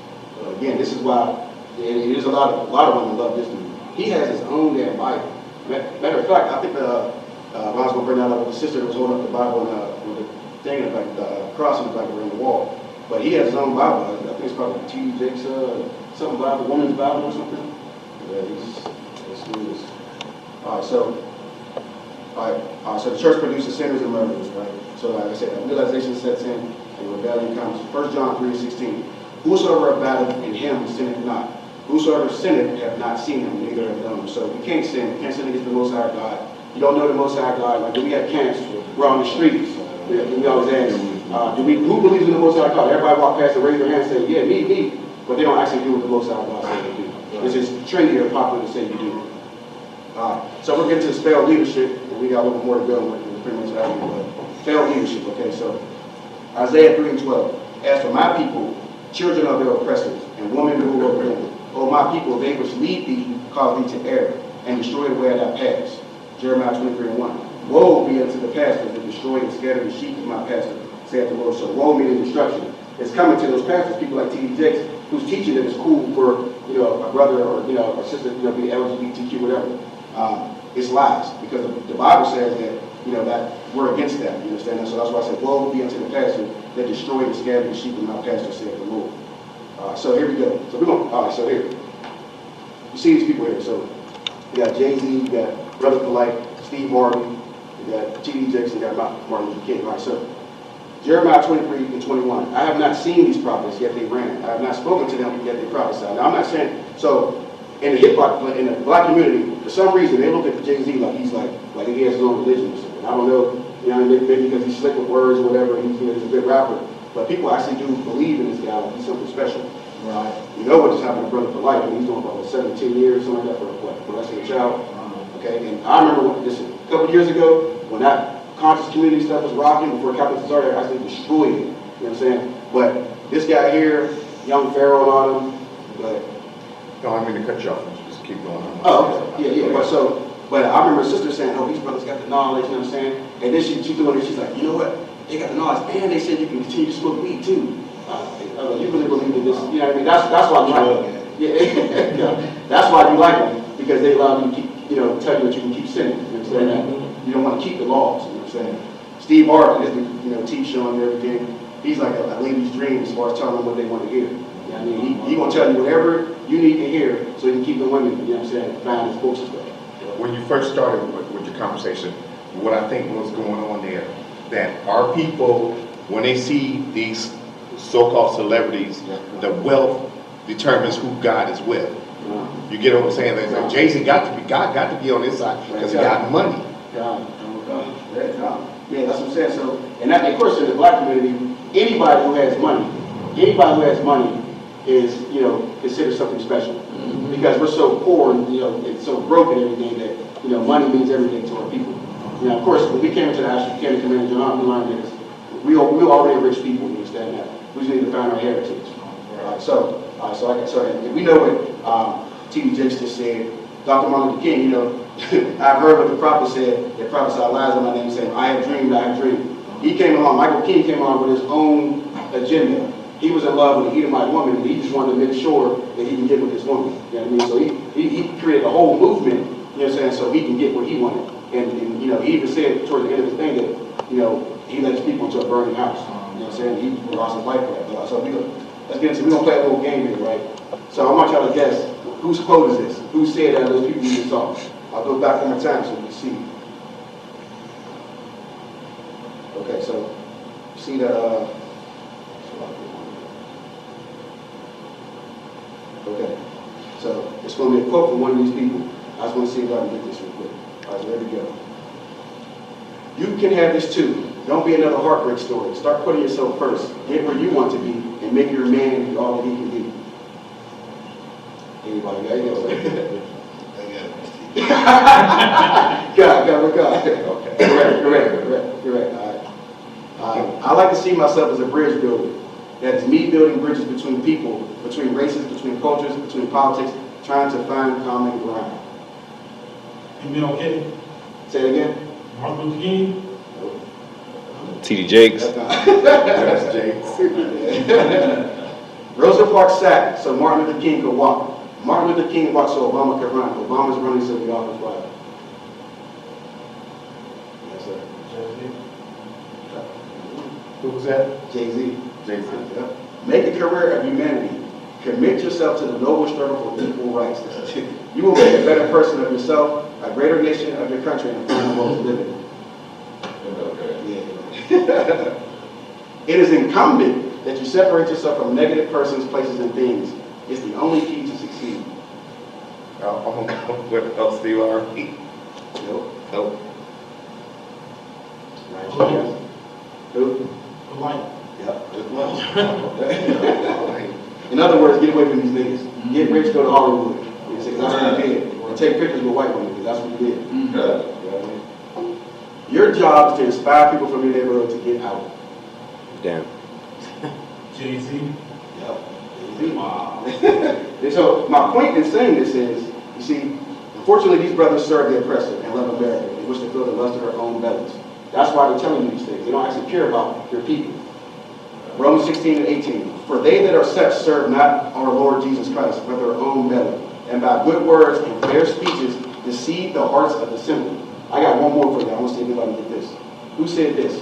Again, this is why there's a lot of women love this dude. He has his own damn Bible. Matter of fact, I think I was going to bring that up with the sister that was holding up the Bible and with the thing, like the cross in the back around the wall. But he has his own Bible. I think it's called T.D. Jakes, something Bible, Woman's Bible or something. Yeah, let's do this. All right, so the church produces sinners and murderers, right? So like I said, realization sets in and rebellion comes. 1 John 3:16. Whosoever abideth in him sinneth not. Whosoever sinneth hath not seen him, neither have known him. So you can't sin. You can't sin against the Most High God. You don't know the Most High God. Like when we have camps, we're on the streets. We always ask, who believes in the Most High God? Everybody walk past and raise their hand and say, yeah, me. But they don't actually do what the Most High God says they do. It's just trendy or popular to say you do. So we're getting to this failed leadership, and we got a little more to go with pretty much everything, but failed leadership, okay? So Isaiah 3:12, as for my people, children of their oppressors, and women who rule over them, O my people, they which lead thee cause thee to err, and destroy the way of thy paths. Jeremiah 23:1. Woe be unto the pastors that destroy and scatter the sheep of my pasture, saith the Lord. So woe meaning destruction. It's coming to those pastors, people like T.D. Jakes, who's teaching that it's cool for, a brother or, a sister, be LGBTQ, whatever. It's lies, because the Bible says that, that we're against that, you understand that? So that's why I said, woe be unto the pastor that destroy and scatter the sheep of my pasture, saith the Lord. So here we go. So we're going, all right, so here. You see these people here. So you got Jay-Z, you got Brother Polite, Steve Harvey, you got T.D. Jakes, you got Martin Luther King. All right, so Jeremiah 23:21. I have not seen these prophets, yet they ran. I have not spoken to them, yet they prophesied. Now, I'm not saying, so in the hip-hop, in the black community, for some reason, they look at Jay-Z like he's like he has his own religion or something. I don't know, maybe because he's slick with words or whatever, and he's a good rapper. But people actually do believe in this guy, like he's something special. Right. You know what just happened to Brother Polite, and he's doing about 17 years, something like that, for molesting a child. Okay, and I remember a couple years ago, when that conscious community stuff was rocking, before Captain Ceasar actually destroyed it. You know what I'm saying? But this guy here, young Pharaoh and all them, but... No, I mean to cut you off. Just keep going on. Oh, okay. Yeah. But I remember sister saying, oh, these brothers got the knowledge, you know what I'm saying? And then she doing it, she's like, you know what? They got the knowledge, and they said you can continue to smoke weed too. You really believe in this, you know what I mean? That's why you like them. Yeah. That's why you like them, because they allow you to keep, tell you that you can keep sinning. You know what I'm saying? You don't want to keep the laws, you know what I'm saying? Steve Harvey, this teach showing and everything, he's like a lady's dream as far as telling them what they want to hear. You know what I mean? He gonna tell you whatever you need to hear so you can keep the women, you know what I'm saying, buying his books and stuff. When you first started with your conversation, what I think was going on there, that our people, when they see these so-called celebrities, the wealth determines who God is with. You get what I'm saying? Like Jay-Z got to be on his side because he got money. Yeah, that's what I'm saying. So, and that, of course, in the black community, anybody who has money is, considered something special. Because we're so poor and, it's so broken and everything that, money means everything to our people. Of course, when we came into the I.S.U.P.K. community, we learned that we were already rich people, you understand that? We just need to find our heritage. So we know what T.D. Jakes just said. Dr. Martin Luther King, I've heard what the prophet said. They prophesied lies in my name, saying, I have dreamed. He came along, Michael King came along with his own agenda. He was in love with an Edomite woman, and he just wanted to make sure that he can get with this woman. You know what I mean? So he created a whole movement, you know what I'm saying, so he can get what he wanted. And he even said towards the end of his thing that, he let his people into a burning house. You know what I'm saying? He lost his life for that. So let's get into, we're going to play a little game here, right? So I want y'all to guess, whose quote is this? Who said that those people you just saw? I'll go back one more time so you can see. Okay, so see the, okay, so it's going to be a quote from one of these people. I just want to see if I can get this real quick. All right, so there we go. You can have this too. Don't be another heartbreak story. Start putting yourself first. Get where you want to be and make your man be all that he can be. Anybody got it? God. Okay. Correct. All right. I like to see myself as a bridge builder. That is me building bridges between people, between races, between cultures, between politics, trying to find common ground. MLK. Say it again. Martin Luther King. T.D. Jakes. That's Jakes. Rosa Parks sat so Martin Luther King could walk. Martin Luther King walked so Obama could run. Obama's running so we all can fly. Yes, sir. Who was that? Jay-Z. Jay-Z. Yep. Make a career of humanity. Commit yourself to the noble struggle for equal rights. You will make a better person of yourself, a greater nation of your country, and a finer world to live in. It is incumbent that you separate yourself from negative persons, places, and things. It's the only key to succeed. I'm going to go with Steve Harvey. Nope. Right. Who? Polite. Yep. In other words, get away from these niggas. Get rich, go to Hollywood. That's what you did. And take pictures with white women. because that's what you did. Yeah. You know what I mean? Your job is to inspire people from your neighborhood to get out. Damn. Jay-Z. Yep. Wow. And so my point in saying this is, you see, unfortunately these brothers serve the oppressor and love America. They wish to fill the lust of their own bellies. That's why they're telling you these things. They don't actually care about your people. Romans 16 and 18. For they that are such serve not our Lord Jesus Christ, but their own belly, and by good words and fair speeches deceive the hearts of the simple. I got one more for you. I want to see if anybody get this. Who said this?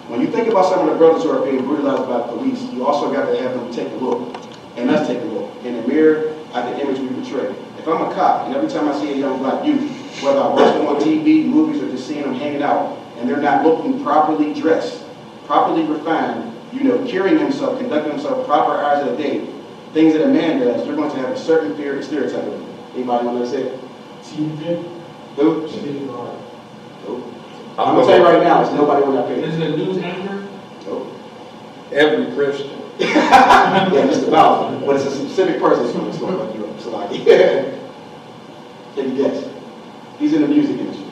When you think about some of the brothers who are being brutalized by police, you also got to have them take a look. And let's take a look in the mirror at the image we portray. If I'm a cop, and every time I see a young black youth, whether I watch them on TV, movies, or just seeing them hanging out, and they're not looking properly dressed, properly refined, carrying himself, conducting himself proper hours of the day, things that a man does, they're going to have a certain fear and stereotype of him. Anybody want to say it? Who? Nope. I'm going to tell you right now, it's nobody on that page. Is it a news anchor? Nope. Every Christian. Yeah, just about. But it's a specific person that's going to look you up. So like, yeah. Take a guess. He's in the music industry.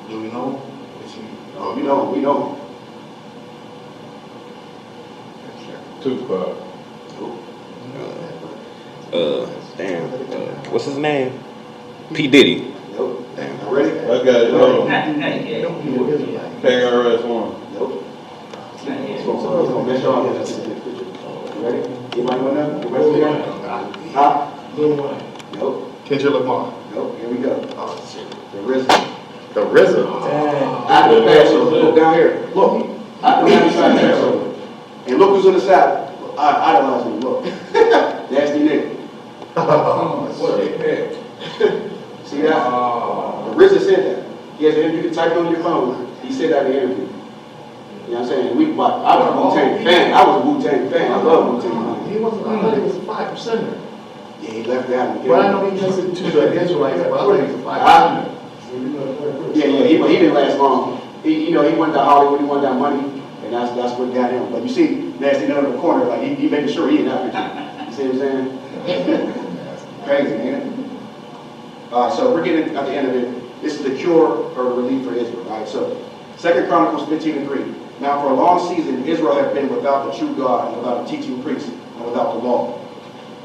Do we know? Oh, we know him. Tupac. Damn. What's his name? P. Diddy. Nope. Damn. Ready? I got it. KRS-One. Nope. He's gonna mess y'all up. You ready? Anybody want to know? Anybody see that? Huh? Lil Wayne. Nope. Kendrick Lamar. Nope. Here we go. Oh, shit. The RZA. The RZA. After the Passover. Look down here. Look. After the Passover. And look who's on the side. Idolize me. Look. Nasty nigga. Oh, shit. See that? The RZA said that. He has an interview. You can type it on your phone. He said that in the interview. You know what I'm saying? I was a Wu-Tang fan. I was a Wu-Tang fan. I love Wu-Tang. He wasn't, I thought he was a 5%er. Yeah, he left that. But I know he listened to the Israelites, but I thought he was a 5%er. Yeah, he didn't last long. He went to Hollywood, he wanted that money, and that's what got him. But you see, Nasty down in the corner, like he making sure he in that picture. You see what I'm saying? Crazy, man. So we're getting at the end of it. This is the cure or the relief for Israel, right? So 2 Chronicles 15:3. Now for a long season, Israel had been without the true God and without a teaching priest and without the law.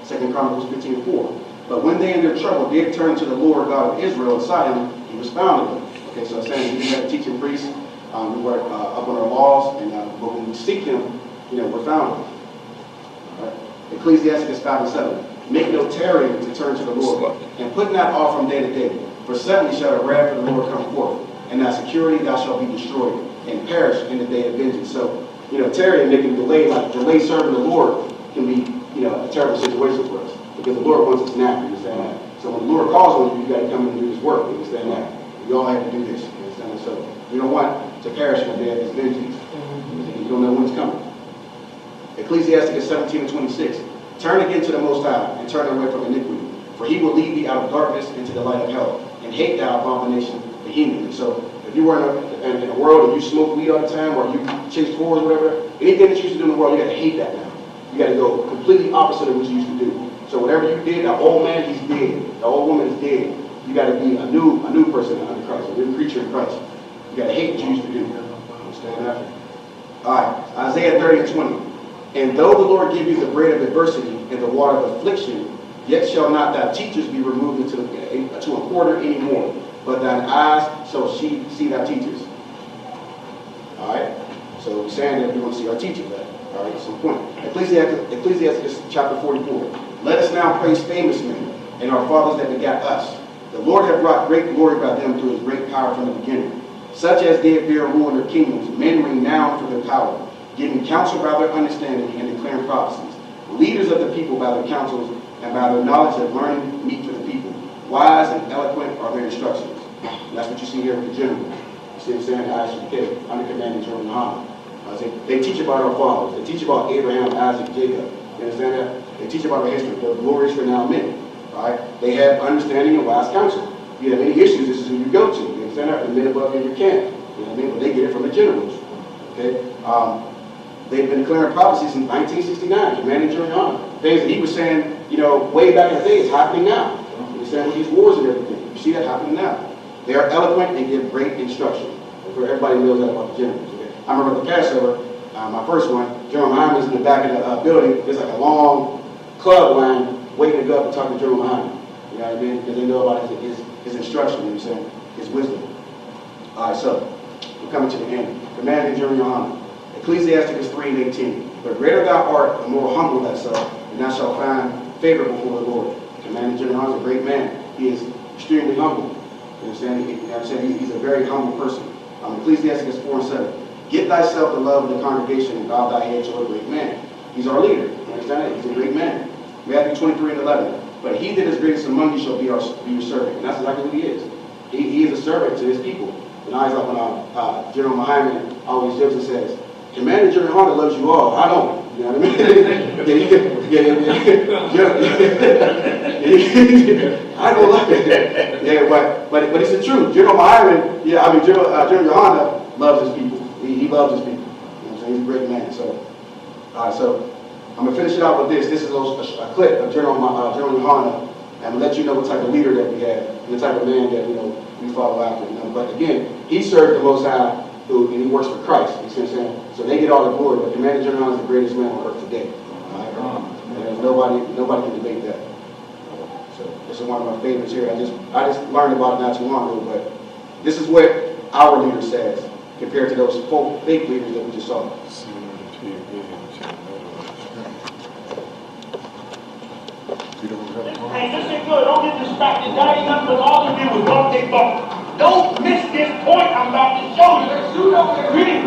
2 Chronicles 15:4. But when they in their trouble did turn to the Lord God of Israel and sought him, he was found in them. Okay, so it's saying we had a teaching priest, we were up on our laws, and but when we seek him, we're found in him. All right? Ecclesiastes 5:7. Make no tarrying to turn to the Lord, and put not off from day to day. For suddenly shall the wrath of the Lord come forth, and thy security thou shalt be destroyed, and perish in the day of vengeance. So, tarrying, making delay, like delay serving the Lord can be, a terrible situation for us. Because the Lord wants us now, you understand that? So when the Lord calls on you, you got to come and do his work, you understand that? We all have to do this, you understand that? So we don't want to perish in the day of his vengeance. You don't know when it's coming. Ecclesiastes 17:26. Turn again to the Most High, and turn away from iniquity. For he will lead thee out of darkness into the light of health, and hate thou abomination vehemently. So if you were in a world and you smoke weed all the time, or you chase whores or whatever, anything that you used to do in the world, you got to hate that now. You got to go completely opposite of what you used to do. So whatever you did, the old man, he's dead. The old woman is dead. You got to be a new person under Christ, a new creature in Christ. You got to hate what you used to do. Understand that? All right, Isaiah 30:20. And though the Lord give you the bread of adversity and the water of affliction, yet shall not thy teachers be removed to a quarter anymore, but thine eyes shall see thy teachers. All right? So we're saying that we want to see our teachers. All right, some point. Ecclesiastes chapter 44. Let us now praise famous men and our fathers that begat us. The Lord hath brought great glory by them through his great power from the beginning. Such as did bear rule in their kingdoms, men renowned for their power, giving counsel by their understanding and declaring prophecies. Leaders of the people by their counsels and by their knowledge of learning meet for the people. Wise and eloquent are their instructions. And that's what you see here with the general. You see what I'm saying? I.S.U.P.K. under commanding GEN.YAHANNA. They teach about our fathers. They teach about Abraham, Isaac, Jacob. You understand that? They teach about our history. They're glorious renowned men. Right? They have understanding and wise counsel. If you have any issues, this is who you go to. You understand that? The men above in your camp. You know what I mean? But they get it from the generals. Okay? They've been declaring prophecies since 1969, commanding GEN.YAHANNA. Things that he was saying, way back in the day is happening now. You understand? With these wars and everything. You see that happening now. They are eloquent and give great instruction. Everybody knows that about the generals. Okay? I remember the Passover, my first one, General Muhammad was in the back of the building. There's like a long club line waiting to go up and talk to General Muhammad. You know what I mean? Because they know about his instruction, you know what I'm saying? His wisdom. All right, so we're coming to the end. Command in General Yohanan. Ecclesiasticus 3:18. The greater thou art, the more humble thyself, and thou shalt find favor before the Lord. Command in General Yohanan is a great man. He is extremely humble. You understand? He's a very humble person. Ecclesiasticus 4:7. Get thyself the love of the congregation and bow thy head to a great man. He's our leader. You understand that? He's a great man. Matthew 23:11. But he that is greatest among you shall be your servant. And that's exactly what he is. He is a servant to his people. And I was like when General Muhammad always jokes and says, Commander General Yohanan loves you all. I don't. You know what I mean? I don't like it. Yeah, but it's the truth. General Muhammad, General Yohanan loves his people. He loves his people. You know what I'm saying? He's a great man. So, all right, so I'm gonna finish it out with this. This is a clip of General Yohanan, and I'm gonna let you know what type of leader that we have, and the type of man that we follow after. But again, he served the Most High, and he works for Christ. You see what I'm saying? So they get all the glory, but Commander General Yohanan is the greatest man on earth today. And nobody can debate that. So this is one of my favorites here. I just learned about it not too long ago, but this is what our leader says compared to those fake leaders that we just saw. Hey, listen good. Don't get distracted. That ain't nothing but all you did was bump their bump. Don't miss this point I'm about to show you. Read.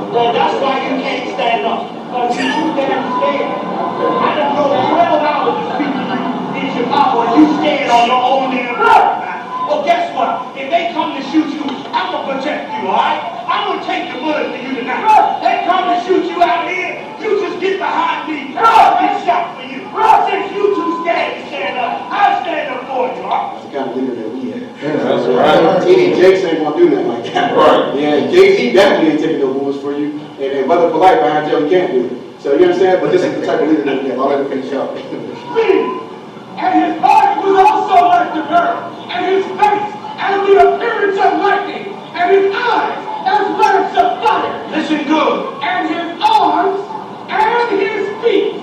Well, that's why you can't stand up. Because you too damn scared. I done drove 12 hours to speak to you in Chicago and you scared on your own damn road. Well, guess what? If they come to shoot you, I'm going to protect you, all right? I'm going to take the bullet for you tonight. They come to shoot you out here, you just get behind me. I'll get shot for you. Since you too scared to stand up, I'll stand up for you, all right? That's the kind of leader that we have. That's right. T.D. Jakes ain't going to do nothing like that. Right. Yeah, Jay-Z definitely ain't taking no bullets for you. And Mother Polite behind tell you can't do it. So you understand? But this is the type of leader that we have. I'll let him finish out. And his heart was also like the bird, and his face as the appearance of lightning, and his eyes as lamps of fire. Listen good. And his arms and his feet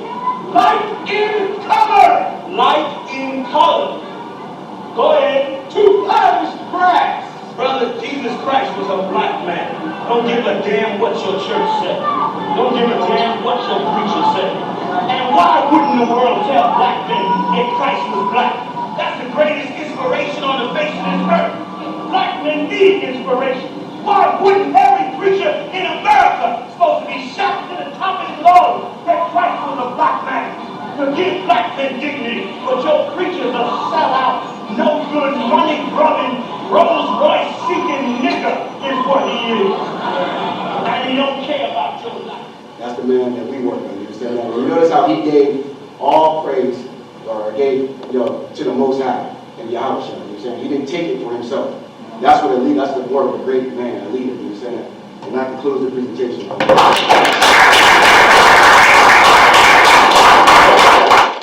light in color. Light in color. Go ahead. To polished brass. Brother, Jesus Christ was a black man. Don't give a damn what your church said. Don't give a damn what your preacher said. And why wouldn't the world tell black men if Christ was black? That's the greatest inspiration on the face of this earth. Black men need inspiration. Why wouldn't every preacher in America supposed to be shouting to the top of his lungs that Christ was a black man? To give black men dignity, but your preachers are sellouts, no good, money grubbing, Rolls Royce seeking nigger is what he is. And he don't care about your life. That's the man that we work with. You understand that? You notice how he gave all praise, or gave, to the Most High and Yahweh. You understand? He didn't take it for himself. That's what a leader. That's the word of a great man, a leader. You understand that? And that concludes the presentation.